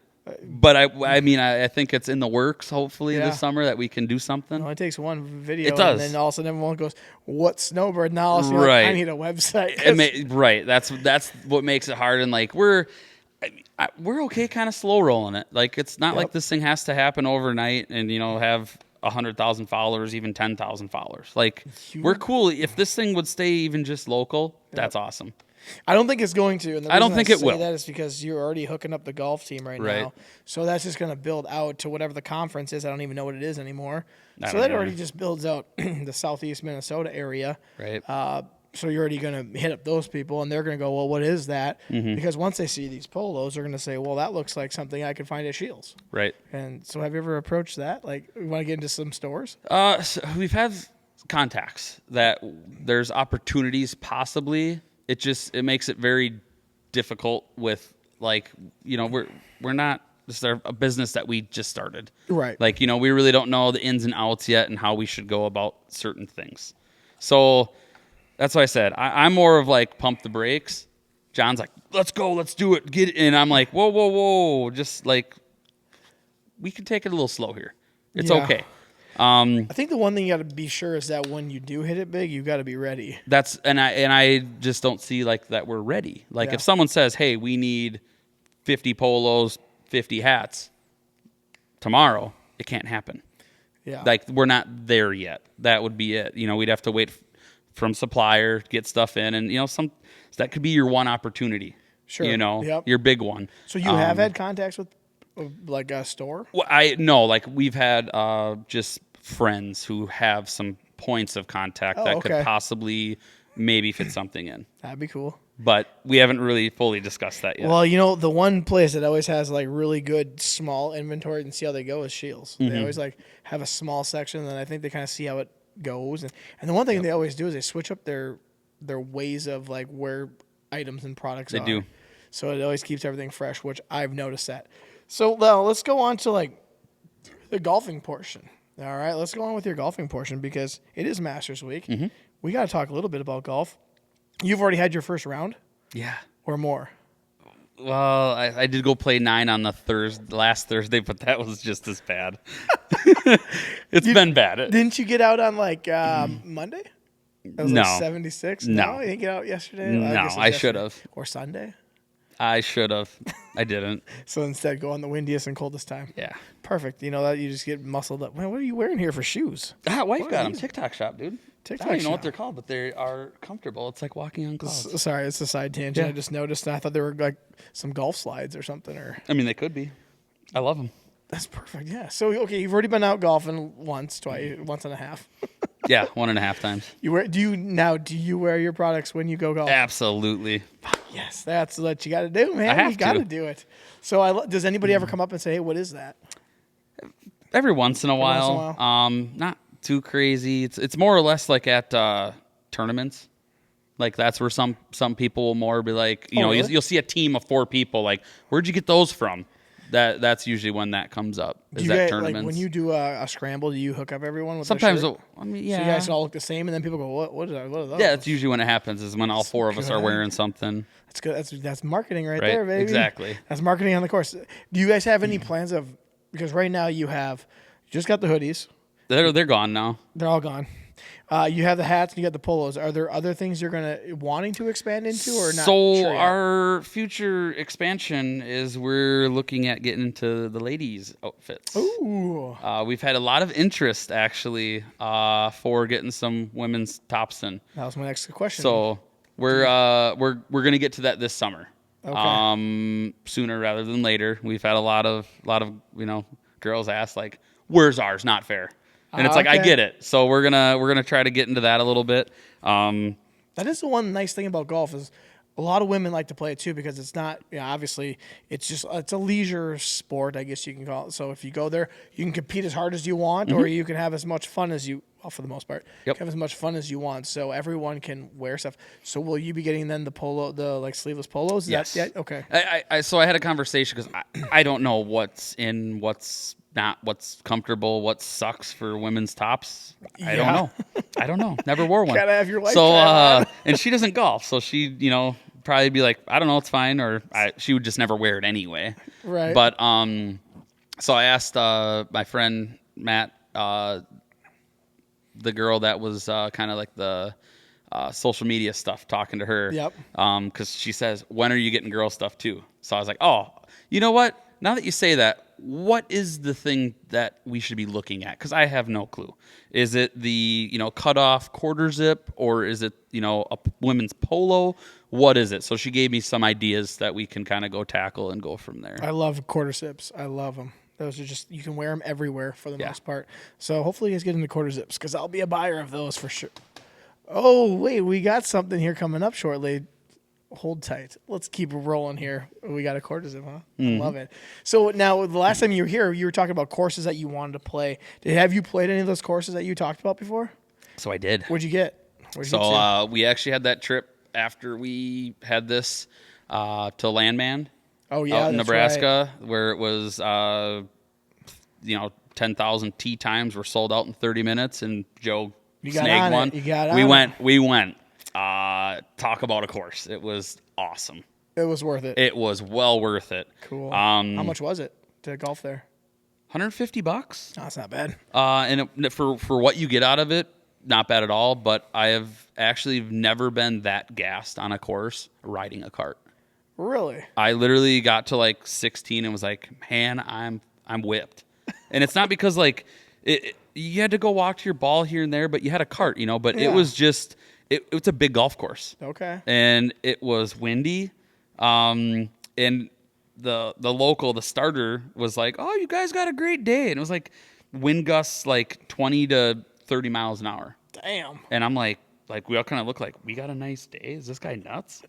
But I mean, I think it's in the works. Hopefully Yeah. this summer that we can do something. It only takes one video. It does. And then all of a sudden everyone goes, "What's Snowbird?" Now all of a sudden, Right. I need a website. Right. That's what makes it hard. And like we're okay, kind of slow rolling it. Like it's not like this thing has to happen overnight and have 100,000 followers, even 10,000 followers. Like we're cool. If this thing would stay even just local, that's awesome. I don't think it's going to. And the I don't reason think it say will. That is because you're already hooking up the golf team right Right. now. So that's just going to build out to whatever the conference is. I don't even know what it is anymore. I So don't that either. already just builds out the southeast Minnesota area. Right. So you're already going to hit up those people, and they're going to go, well, what is that? Mm-hmm. Because once they see these polos, they're going to say, well, that looks like something I could find at Shields. Right. And so have you ever approached that? Like, you want to get into some stores? So we've had contacts that there's opportunities possibly. It makes it very difficult with we're not, this is a business that we just started. Right. Like, we really don't know the ins and outs yet and how we should go about certain things. So that's why I said I'm more of like pump the brakes. John's like, let's go, let's do it, get it. And I'm like, whoa, just like we can take it a little slow here. It's Yeah. okay. I think the one thing you got to be sure is that when you do hit it big, you got to be ready. And I just don't see like that we're ready. Like Yeah. if someone says, hey, we need 50 polos, 50 hats tomorrow, it can't happen. Yeah. Like we're not there yet. That would be it. We'd have to wait from supplier, get stuff in, and that could be your one opportunity. Sure. Yep. Your big one. So you have had contacts with like a store? Well, like we've had just friends who have some points of contact that okay. could possibly maybe fit something in. That'd be cool. But we haven't really fully discussed that yet. Well, the one place that always has like really good small inventory and see how they go is Shields. Mm-hmm. They always like have a small section, and I think they kind of see how it goes. And the one thing they always do is they switch up their ways of like where items and products are. They do. So it always keeps everything fresh, which I've noticed that. So now let's go on to like the golfing portion. All right, let's go on with your golfing portion because it is Masters Week. Mm-hmm. We got to talk a little bit about golf. You've already had your first round Yeah. or more? Well, I did go play 9 on the last Thursday, but that was just as bad. It's been bad. Didn't you get out on like Monday? That was No. like 76? No. You didn't get out yesterday? No, guess it was I should yesterday. have. Or Sunday? I should have. I didn't. So instead, go on the windiest and coldest time. Yeah. Perfect. That you just get muscled up. Man, what are you wearing here for shoes? Wife What got are them. these? TikTok shop, dude. TikTok I don't even know shop. what they're called, but they are comfortable. It's like walking on clouds. Sorry, it's a side tangent. Yeah. I just noticed, and I thought they were like some golf slides or something. Or I mean, they could be. I love them. that's perfect. Yeah. So okay, you've already been out golfing once and a half. Yeah, 1.5 times. Do you wear your products when you go golf? Absolutely. Yes, that's what you got to do, man. I have You got to to. do it. So does anybody ever come up and say, "Hey, what is that?" Every once in a once in a while. Not too crazy. It's more or less like at tournaments. Like that's where some people will more be like, really? you'll see a team of 4 people. Like, where'd you get those from? That's usually when that comes up. Do Is you that guys, tournaments? like when you do a scramble, do you hook up everyone with Sometimes, their shirt? I mean, So yeah. you guys all look the same, and then people go, "What are those?" Yeah, that's usually when it happens. Is when all 4 of us are good. wearing something. That's good. That's marketing right Right, there, baby. exactly. That's marketing on the course. Do you guys have any plans of because right now you just got the hoodies. They're gone now. They're all gone. You have the hats and you got the polos. Are there other things you're wanting to expand into or not? So sure yet? our future expansion is we're looking at getting into the ladies' outfits. Ooh. We've had a lot of interest actually for getting some women's tops in. That was my next question. So We're gonna get to that this summer. Okay. Sooner rather than later. We've had a lot of girls ask like, "Where's ours? Not fair." And it's like, I Okay. get it. So we're gonna try to get into that a little bit. That is the one nice thing about golf is a lot of women like to play it too because it's not, obviously it's a leisure sport, I guess you can call it. So if you go there, you can compete as hard as you want, or you can have as much fun as you, well, for the most part, Yep. have as much fun as you want. So everyone can wear stuff. So will you be getting then the like sleeveless polos? Is Yes. that, okay. So I had a conversation because I don't know what's in, what's not, what's comfortable, what sucks for women's tops. I don't know. Never wore one. Gotta have your life So time on. and she doesn't golf, so she probably be like, I don't know, it's fine, or she would just never wear it anyway. Right. But so I asked my friend Matt, the girl that was kind of like the social media stuff, talking to her. Yep. Because she says, when are you getting girl stuff too? So I was like, oh, you know what? Now that you say that, what is the thing that we should be looking at? Because I have no clue. Is it the cut off quarter zip, or is it a women's polo? What is it? So she gave me some ideas that we can kind of go tackle and go from there. I love quarter zips. I love them. Those are just, you can wear them everywhere for the most part. So hopefully you guys get into quarter zips because I'll be a buyer of those for sure. Oh, wait, we got something here coming up shortly. Hold tight. Let's keep rolling here. We got a quarter zip, huh? I love it. So now, the last time you were here, you were talking about courses that you wanted to play. Have you played any of those courses that you talked about before? So I did. What'd you get? Where'd you get to? So we actually had that trip after we had this to Landman. Oh, yeah, out in that's Nebraska, where it was 10,000 tee times were sold out in 30 minutes, and Joe snagged one. We went. Talk about a course. It was awesome. It was worth it. It was well worth it. Cool. How much was it to golf there? $150. Oh, that's not bad. And for what you get out of it, not bad at all. But I have actually never been that gassed on a course riding a cart. Really? I literally got to like 16 and was like, man, I'm whipped. And it's not because like you had to go walk to your ball here and there, but you had a cart, but it was just it's a big golf course. Okay. And it was windy. And the local, the starter was like, "Oh, you guys got a great day." And it was like wind gusts like 20 to 30 miles an hour. Damn. And I'm like we all kind of look like, we got a nice day. Is this guy nuts?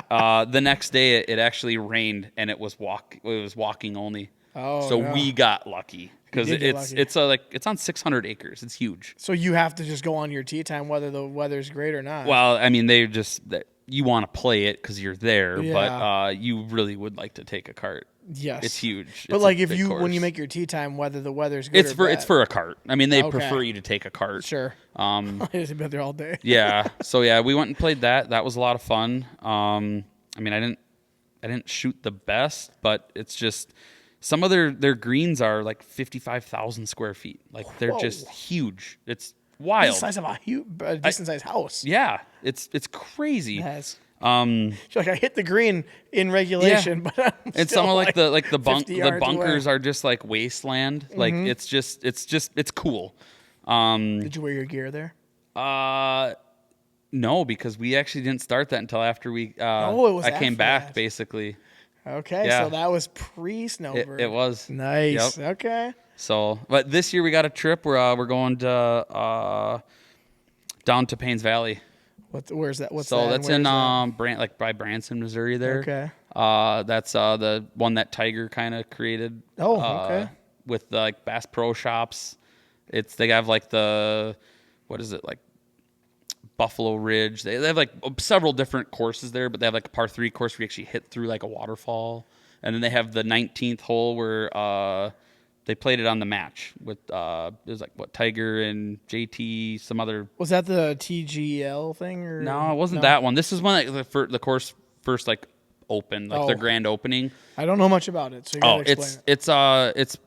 The next day it actually rained and it was walking only. Oh, so no. we got lucky because it's on 600 acres. It's huge. So you have to just go on your tee time whether the weather's great or not. Well, I mean, you want to play it because you're there, but you really would like to take a cart. Yes, it's huge. But it's like when you make your tee time, whether the weather's good it's for a cart. I mean, they prefer you to take a cart. Sure. I just been there all day. Yeah. So we went and played that. That was a lot of fun. I mean, I didn't shoot the best, but it's just some of their greens are like 55,000 square feet. Like they're just huge. It's wild. The size of a decent sized house. Yeah, it's crazy. Yes. Um, like I hit the green in regulation, but I'm and still some of the 50 yards bunkers away. are just like wasteland. Like it's cool. Did you wear your gear there? No, because we actually didn't start that until after we. I came after back that. basically. Okay, Yeah. so that was pre-Snowbird. It was Nice. Yep. Okay. So, but this year we got a trip where we're going to down to Paynes Valley. Where's that? What's So that? that's in by Branson, Missouri. There. Okay. That's the one that Tiger kind of created. Oh, okay. With the like Bass Pro Shops, they have like what is it, like Buffalo Ridge. They have like several different courses there, but they have like a par 3 course where you actually hit through like a waterfall, and then they have the 19th hole where they played it on the match with it was like Tiger and JT, some other. Was that the TGL thing or No, it wasn't that one. This is when the course first like opened, like their grand opening. I don't know much about it, so you gotta explain it.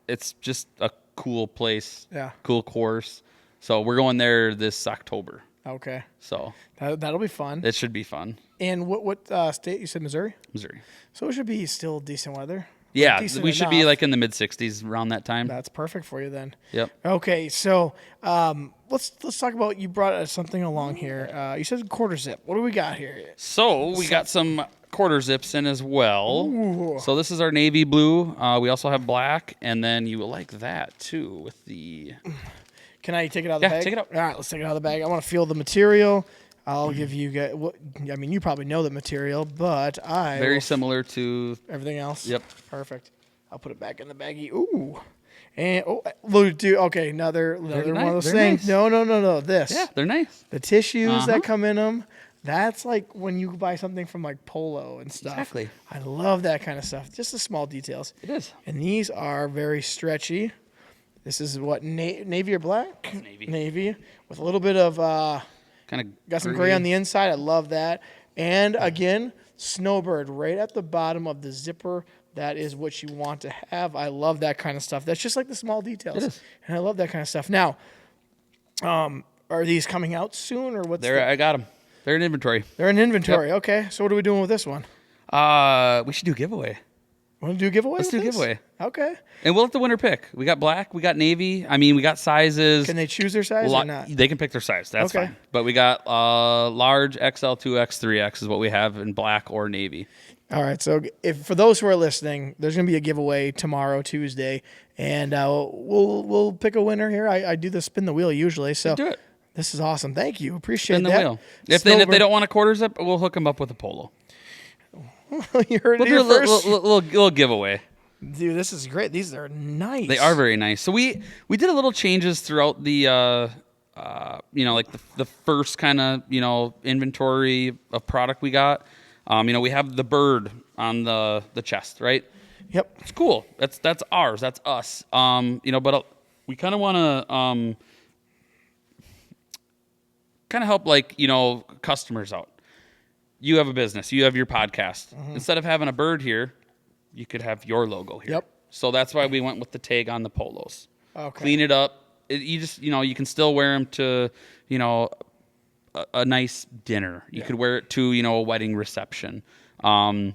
It's just a cool place. Yeah. Cool course. So we're going there this October. Okay. So that'll be fun. it should be fun. And what state you said? Missouri. Missouri. So it should be still decent weather. Yeah, decent we should be enough. like in the mid 60s around that time. That's perfect for you then. Yep. Okay, so let's talk about, you brought something along here. You said quarter zip. What do we got here? So we got some quarter zips in as well. Ooh. So this is our navy blue. We also have black, and then you will like that too with the. Can I take it out of the bag? Yeah, take it out. All right, let's take it out of the bag. I want to feel the material. I'll give you guys. I mean, you probably know the material, but Very similar to everything else. Yep. Perfect. I'll put it back in the baggie. Ooh. And look, dude. Okay, another one of those They're things. nice. No. This. Yeah, they're nice. The tissues that come in them. That's like when you buy something from like Polo and stuff. Exactly. I love that kind of stuff. Just the small details. It is. And these are very stretchy. This is what, navy or black? Navy. Navy with a little bit of Kind of got some gray on the inside. I love that. And again, Snowbird right at the bottom of the zipper. That is what you want to have. I love that kind of stuff. That's just like the small details. It is. And I love that kind of stuff. Now, are these coming out soon or what's I got them. They're in inventory. They're in inventory. Okay. So what are we doing with this one? We should do a giveaway. Want to do a giveaway? Let's do a with this? giveaway. Okay. And we'll let the winner pick. We got black, we got navy. I mean, we got sizes. Can they choose their size or not? They can pick their size. That's Okay. fine. But we got large, XL, 2X, 3X is what we have in black or navy. All right. So if for those who are listening, there's going to be a giveaway tomorrow, Tuesday, and we'll pick a winner here. I do the spin the wheel usually. So Do it. This is awesome. Thank you. Appreciate Spin the that. wheel. If they don't want a quarter zip, we'll hook them up with a polo. You heard We'll it do here a first. little giveaway. Dude, this is great. These are nice. They are very nice. So we did a little changes throughout the like the first kind of inventory of product we got. We have the bird on the chest, right? Yep. It's cool. That's ours. That's us. But we kind of want to kind of help customers out. You have a business. You have your podcast. Instead of having a bird here, you could have your logo here. Yep. So that's why we went with the tag on the polos. Okay. Clean it up. You can still wear them to, a nice dinner. You could wear it to, a wedding reception. And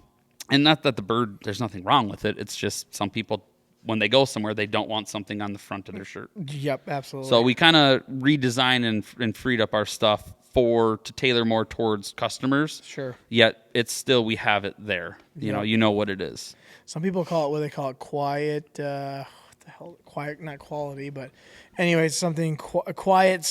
not that the bird, there's nothing wrong with it. It's just some people, when they go somewhere, they don't want something on the front of their shirt. Yep. Absolutely. So we kind of redesigned and freed up our stuff to tailor more towards customers. Sure. Yet it's still, we have it there. You know what it is. Some people call it what they call it quiet. What the hell? Quiet, not quality, but anyways, something quiet, quiet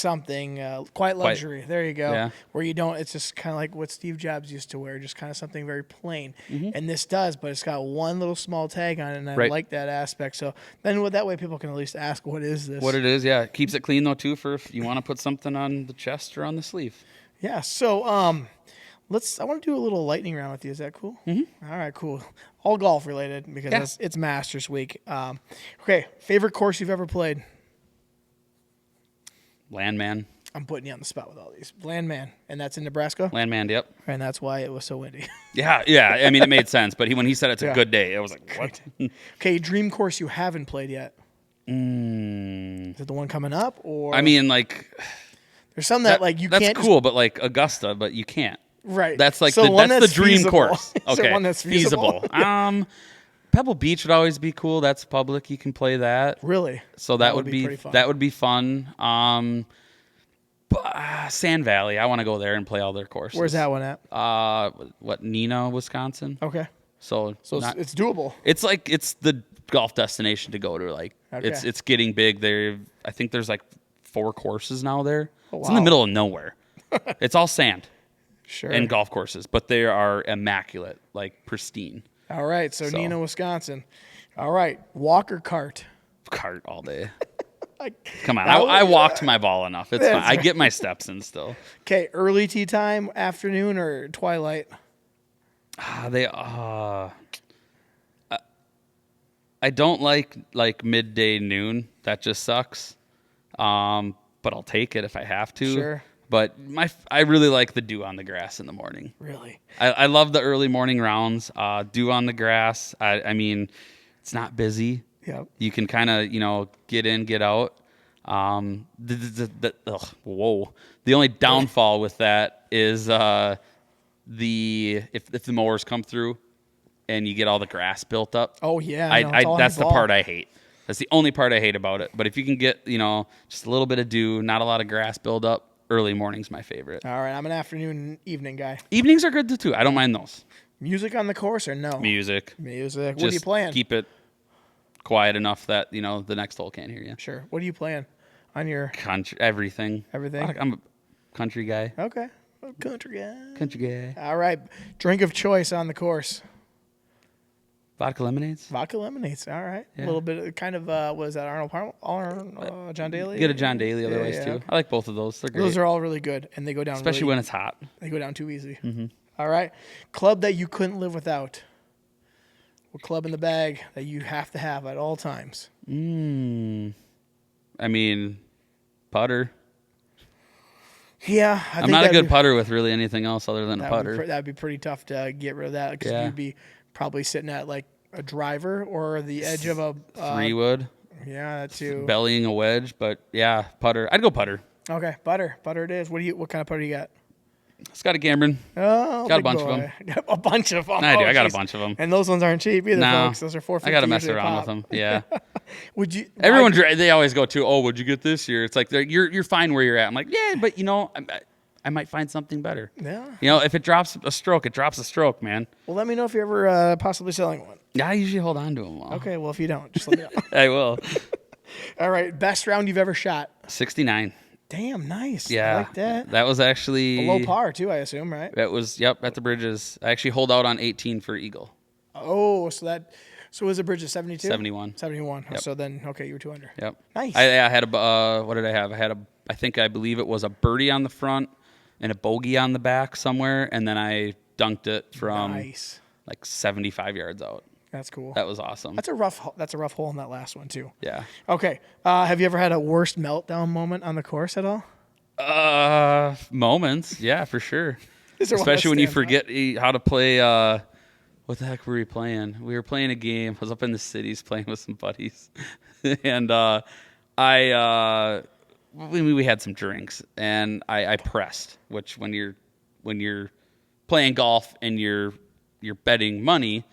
luxury. There you go. Yeah. Where you don't. It's just kind of like what Steve Jobs used to wear, just kind of something very plain. And this does, but it's got one little small tag on it, and I Right. like that aspect. So then, that way, people can at least ask, "What is this?" What it is, yeah. It keeps it clean though too for if you want to put something on the chest or on the sleeve. Yeah. So I want to do a little lightning round with you. Is that cool? Mm-hmm. All right, cool. All golf related because it's Masters week. Okay, favorite course you've ever played? Landman. I'm putting you on the spot with all these. Landman, and that's in Nebraska, Landman, yep. and that's why it was so windy. Yeah. I mean, it made sense, but when he said it's a good day, I was like, what? Okay, dream course you haven't played yet? Is it the one coming up, or I mean, there's some that you that's can't. cool, but Augusta, but you can't. Right. That's So one that's the dream feasible. course. Is there one that's feasible? Pebble Beach would always be cool. That's public. You can play that. Really? So that would be pretty fun. that would be fun. Sand Valley. I want to go there and play all their courses. Where's that one at? Neenah, Wisconsin. Okay. So It's doable. It's it's the golf destination to go to. Okay. It's getting big there. I think there's 4 courses now there. Oh, It's in the wow. middle of nowhere. It's all sand Sure. and golf courses, but they are immaculate, pristine. All right. So Neenah, Wisconsin. All right. Walk or cart? Cart all day. I- Come on, That I was- walked my ball enough. It's fine. That's I right. get my steps in still. Okay. Early tee time, afternoon, or twilight? I don't like midday noon. That just sucks. But I'll take it if I have to. Sure. But I really like the dew on the grass in the morning. Really? I love the early morning rounds. Dew on the grass. I mean, it's not busy. Yep. You can kind of get in, get out. Whoa. The only downfall with that is if the mowers come through, and you get all the grass built up. Oh yeah, I know, it's all on that's your the ball. part I hate. That's the only part I hate about it. But if you can get, just a little bit of dew, not a lot of grass build up, early morning's my favorite. All right, I'm an afternoon and evening guy. Evenings are good too. I don't mind those. Music on the course or no? Music. What are Just you playing? keep it quiet enough that, the next hole can't hear you. Sure. What are you playing on your Country, everything. everything? I'm a country guy. Okay. Oh, country guy. Country guy. All right. Drink of choice on the course. Vodka lemonades. Vodka lemonades. All right. Yeah. A little bit of kind of what is that? John Daly. Get a John Daly Yeah, otherwise yeah, too. okay. I like both of those. They're great. Those are all really good, and they go down. Especially when it's hot. They go down too easy. Mm-hmm. All right. Club that you couldn't live without. What club in the bag that you have to have at all times? I mean, putter. Yeah, I'm not a good putter with really anything else other than a putter. That'd be pretty tough to get rid of that because you'd be probably sitting at like a driver or the edge of a 3-wood. Yeah, that too. Bellying a wedge, but yeah, putter. I'd go putter. Okay, putter it is. What kind of putter you got? Scotty Cameron. Oh, got a big bunch boy. of them. A bunch of them. I do. Oh, I got geez. a bunch of them. And those ones aren't cheap either, No, folks. Those are $450. I got to mess usually around pop. with them. Yeah. Would you? Everyone, they always go to, oh, would you get this year? It's like you're fine where you're at. I'm like, yeah, but I might find something better. Yeah. If it drops a stroke, it drops a stroke, man. Well, let me know if you're ever possibly selling one. Yeah, I usually hold on to them all. Okay. Well, if you don't, just let me know. I will. All right. Best round you've ever shot. 69. Damn, nice. Yeah. I like that. That was actually Below par too, I assume, right? That was at the bridges. I actually hold out on 18 for eagle. Oh, so was the bridge at 72? 71. 71. Yep. So then, okay, you were 2 under. Yep. Nice. I had what did I have? I believe it was a birdie on the front and a bogey on the back somewhere, and then I dunked it from like 75 yards out. That's cool. That was awesome. That's a rough hole in that last one too. Yeah. Okay. Have you ever had a worst meltdown moment on the course at all? Moments, yeah, for sure. Especially when you forget how to play. What the heck were we playing? We were playing a game. I was up in the cities playing with some buddies, and we had some drinks, and I pressed. Which when you're playing golf and you're betting money,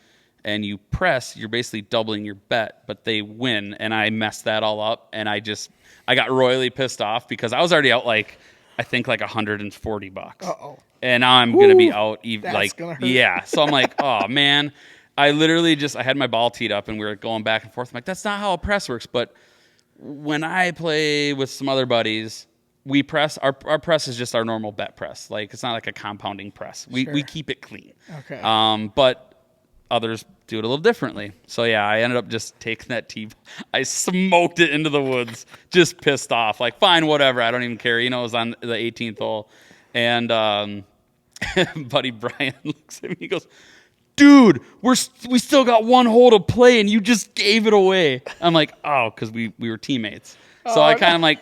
and you press, you're basically doubling your bet, but they win, and I messed that all up, and I got royally pissed off because I was already out like $140. Uh-oh. And now I'm going to be out gonna hurt. yeah. So I'm like, oh man, I literally I had my ball teed up and we were going back and forth. I'm like, that's not how a press works. But when I play with some other buddies, we press, our press is just our normal bet press. Like it's not like a compounding press. We keep it clean. Okay. But others do it a little differently. So yeah, I ended up just taking that tee. I smoked it into the woods, just pissed off. Like, fine, whatever. I don't even care. It was on the 18th hole. And buddy Brian looks at me. He goes, dude, we still got one hole to play and you just gave it away. I'm like, oh, because we were teammates. So I kind of like,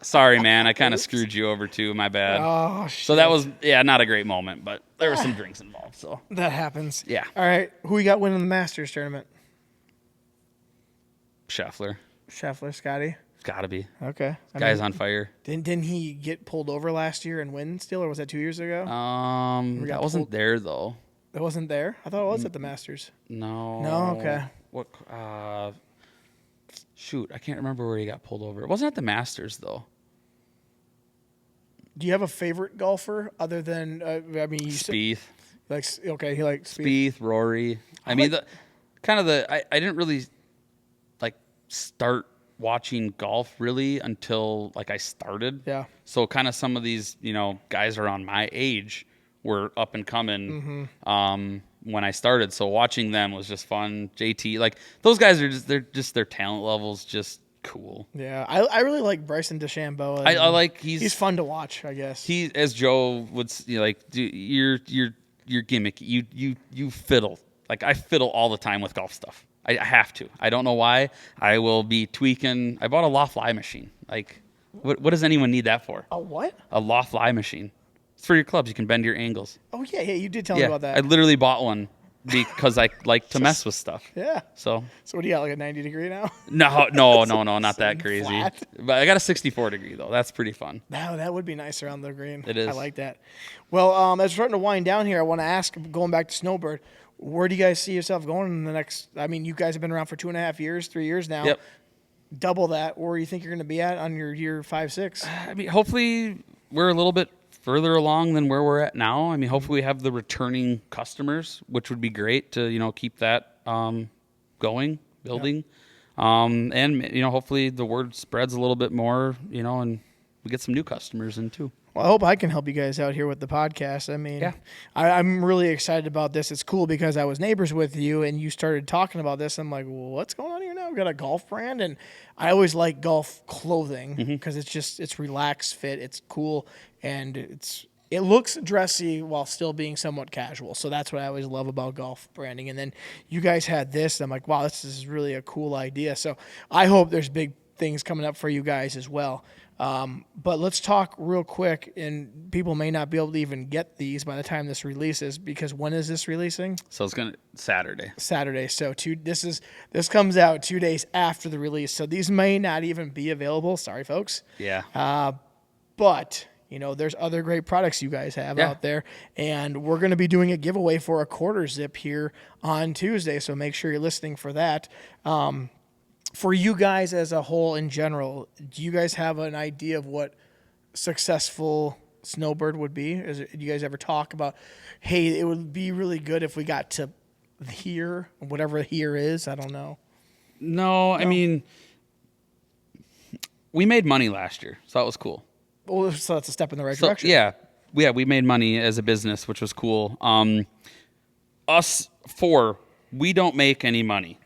sorry, man. I kind of screwed you over too. My bad. Oh, shit. So that was, not a great moment, but there were some drinks involved. So that happens. Yeah. All right. Who you got winning the Masters tournament? Scheffler. Scotty. Gotta be. Okay. Guy's on fire. Didn't he get pulled over last year and win still, or was that 2 years ago? That wasn't there though. It wasn't there? I thought it was at the Masters. No. No? Okay. What? Shoot, I can't remember where he got pulled over. It wasn't at the Masters though. Do you have a favorite golfer other than? Spieth. He likes Spieth. Spieth, Rory. I mean, I didn't really start watching golf really until I started. Yeah. So kind of some of these guys around my age were up and coming when I started. So watching them was just fun. JT, those guys are their talent level's just cool. Yeah, I really like Bryson DeChambeau. I like he's fun to watch. I guess he, as Joe would you're gimmicky. You fiddle. I fiddle all the time with golf stuff. I have to. I don't know why. I will be tweaking. I bought a loft lie machine. What does anyone need that for? A what? A loft lie machine. It's for your clubs. You can bend your angles. Oh yeah, you did tell me about that. I literally bought one because I like to mess with stuff. Yeah. So what do you got, a 90 degree now? No, not that crazy. Flat. But I got a 64 degree though. That's pretty fun. No, that would be nice around the green. It is. I like that. Well, as we're starting to wind down here, I want to ask, going back to Snowbird, where do you guys see yourself going in the next? I mean, you guys have been around for 2.5 years, 3 years now. Yep. Double that. Where do you think you're going to be at on your year 5, 6? I mean, hopefully we're a little bit further along than where we're at now. I mean, hopefully we have the returning customers, which would be great to, keep that going, building. And, hopefully the word spreads a little bit more, and we get some new customers in too. Well, I hope I can help you guys out here with the podcast. I mean, I'm really excited about this. It's cool because I was neighbors with you and you started talking about this. I'm like, well, what's going on here now? We've got a golf brand. And I always like golf clothing because it's relaxed fit. It's cool. And it looks dressy while still being somewhat casual. So that's what I always love about golf branding. And then you guys had this. And I'm like, wow, this is really a cool idea. So I hope there's big things coming up for you guys as well. But let's talk real quick, and people may not be able to even get these by the time this releases, because when is this releasing? So it's Saturday. So this comes out 2 days after the release. So these may not even be available. Sorry, folks. Yeah. But there's other great products you guys have out there, and we're going to be doing a giveaway for a quarter zip here on Tuesday. So make sure you're listening for that. For you guys as a whole in general, do you guys have an idea of what successful Snowbird would be? Do you guys ever talk about, hey, it would be really good if we got to here, whatever here is? I don't know. No, I mean, we made money last year, so that was cool. Well, so that's a step in the right direction. Yeah, we made money as a business, which was cool. Us four, we don't make any money.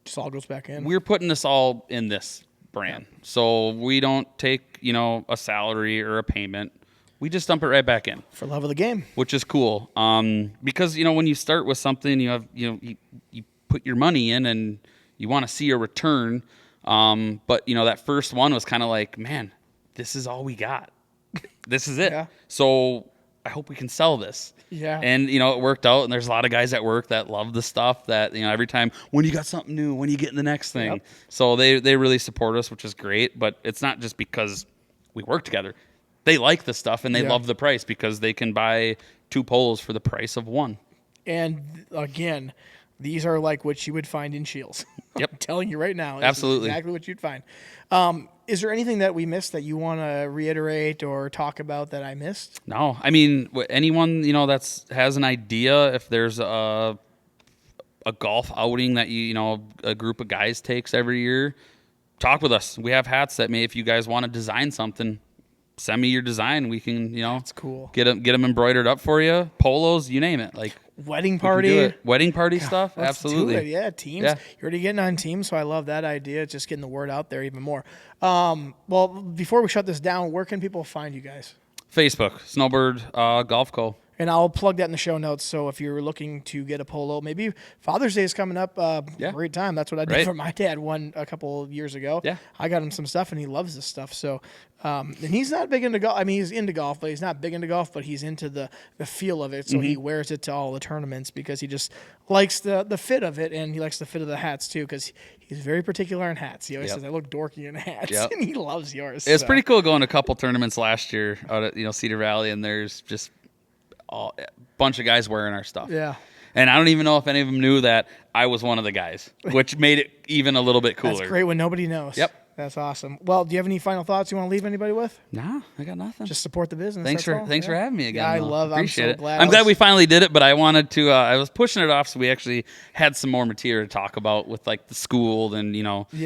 Just all goes back in. We're putting this all in this brand. So we don't take, a salary or a payment. We just dump it right back in. For love of the game. Which is cool. Because, when you start with something, you have, you put your money in and you want to see a return. But, that first one was kind of like, man, this is all we got. This is it. Yeah. So I hope we can sell this. Yeah. And, it worked out. And there's a lot of guys at work that love the stuff that, every time, when you got something new, when you get in the next thing. Yep. So they really support us, which is great. But it's not just because we work together. They like the stuff and they love the price because they can buy 2 polos for the price of 1. And again, these are like what you would find in Shields. Yep. I'm telling you right now. Absolutely. Exactly what you'd find. Is there anything that we missed that you want to reiterate or talk about that I missed? No. I mean, anyone, has an idea, if there's a golf outing that a group of guys takes every year, talk with us. We have hats that if you guys want to design something, send me your design. We can, That's cool. Get them embroidered up for you. Polos, you name it. Like wedding party. Wedding party stuff. Let's Absolutely. do it. Yeah, teams. Yeah. You're already getting on teams, so I love that idea. It's just getting the word out there even more. Well, before we shut this down, where can people find you guys? Facebook, Snowbird Golf Co. And I'll plug that in the show notes. So if you're looking to get a polo, maybe Father's Day is coming up. Great time. That's what I did for my dad a couple of years ago. Yeah. I got him some stuff, and he loves this stuff. So, and he's not big into golf. I mean, he's into golf, but he's not big into golf. But he's into the feel of it. So he wears it to all the tournaments because he just likes the fit of it, and he likes the fit of the hats too. Because he's very particular in hats. He always says, "I look dorky in hats," and he loves yours. It's pretty cool going to a couple tournaments last year out at Cedar Valley, and there's just a bunch of guys wearing our stuff. Yeah. And I don't even know if any of them knew that I was one of the guys, which made it even a little bit cooler. That's great when nobody knows. Yep. That's awesome. Well, do you have any final thoughts you want to leave anybody with? No, I got nothing. Just support the business. Thanks for having me again. Yeah, Appreciate it. Glad. I'm glad we finally did it, but I wanted to. I was pushing it off, so we actually had some more material to talk about with like the school and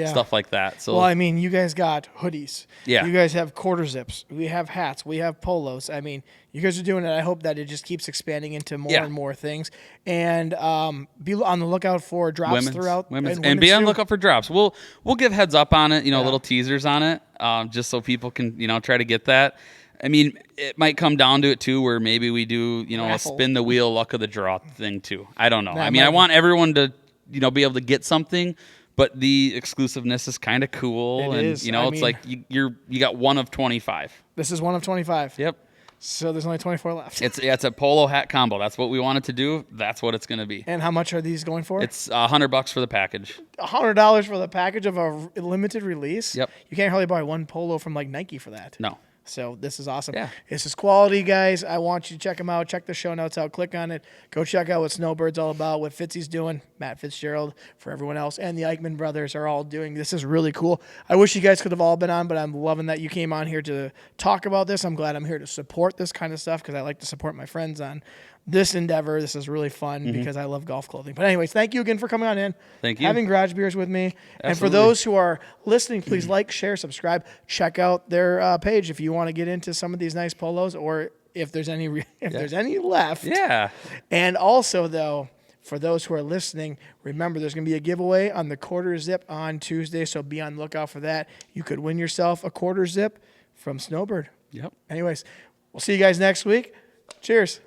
stuff like that. So well, I mean, you guys got hoodies. Yeah. You guys have quarter zips. We have hats. We have polos. I mean, you guys are doing it. I hope that it just keeps expanding into more and more things. And be on the lookout for drops throughout. And be on the lookout for drops. We'll give heads up on it. Little teasers on it, just so people can try to get that. I mean, it might come down to it too, where maybe we do a spin the wheel, luck of the draw thing too. I don't know. I mean, I want everyone to be able to get something. But the exclusiveness is kind of cool, it's like you got one of 25. This is one of 25. Yep. So there's only 24 left. It's a polo hat combo. That's what we wanted to do. That's what it's going to be. And how much are these going for? It's $100 for the package. $100 for the package of a limited release. Yep. You can't hardly buy one polo from like Nike for that. No. So this is awesome. Yeah. This is quality, guys. I want you to check them out. Check the show notes out. Click on it. Go check out what Snowbird's all about, what Fitzy's doing, Matt Fitzgerald, for everyone else, and the Eichmann brothers are all doing. This is really cool. I wish you guys could have all been on, but I'm loving that you came on here to talk about this. I'm glad I'm here to support this kind of stuff because I like to support my friends on this endeavor. This is really fun because I love golf clothing. But anyways, thank you again for coming on in. Thank you. Having garage beers with me. And for Absolutely. those who are listening, please like, share, subscribe. Check out their page if you want to get into some of these nice polos, or if there's any there's any left. Yeah. And also, though, for those who are listening, remember there's going to be a giveaway on the quarter zip on Tuesday, so be on the lookout for that. You could win yourself a quarter zip from Snowbird. Yep. Anyways, we'll see you guys next week. Cheers.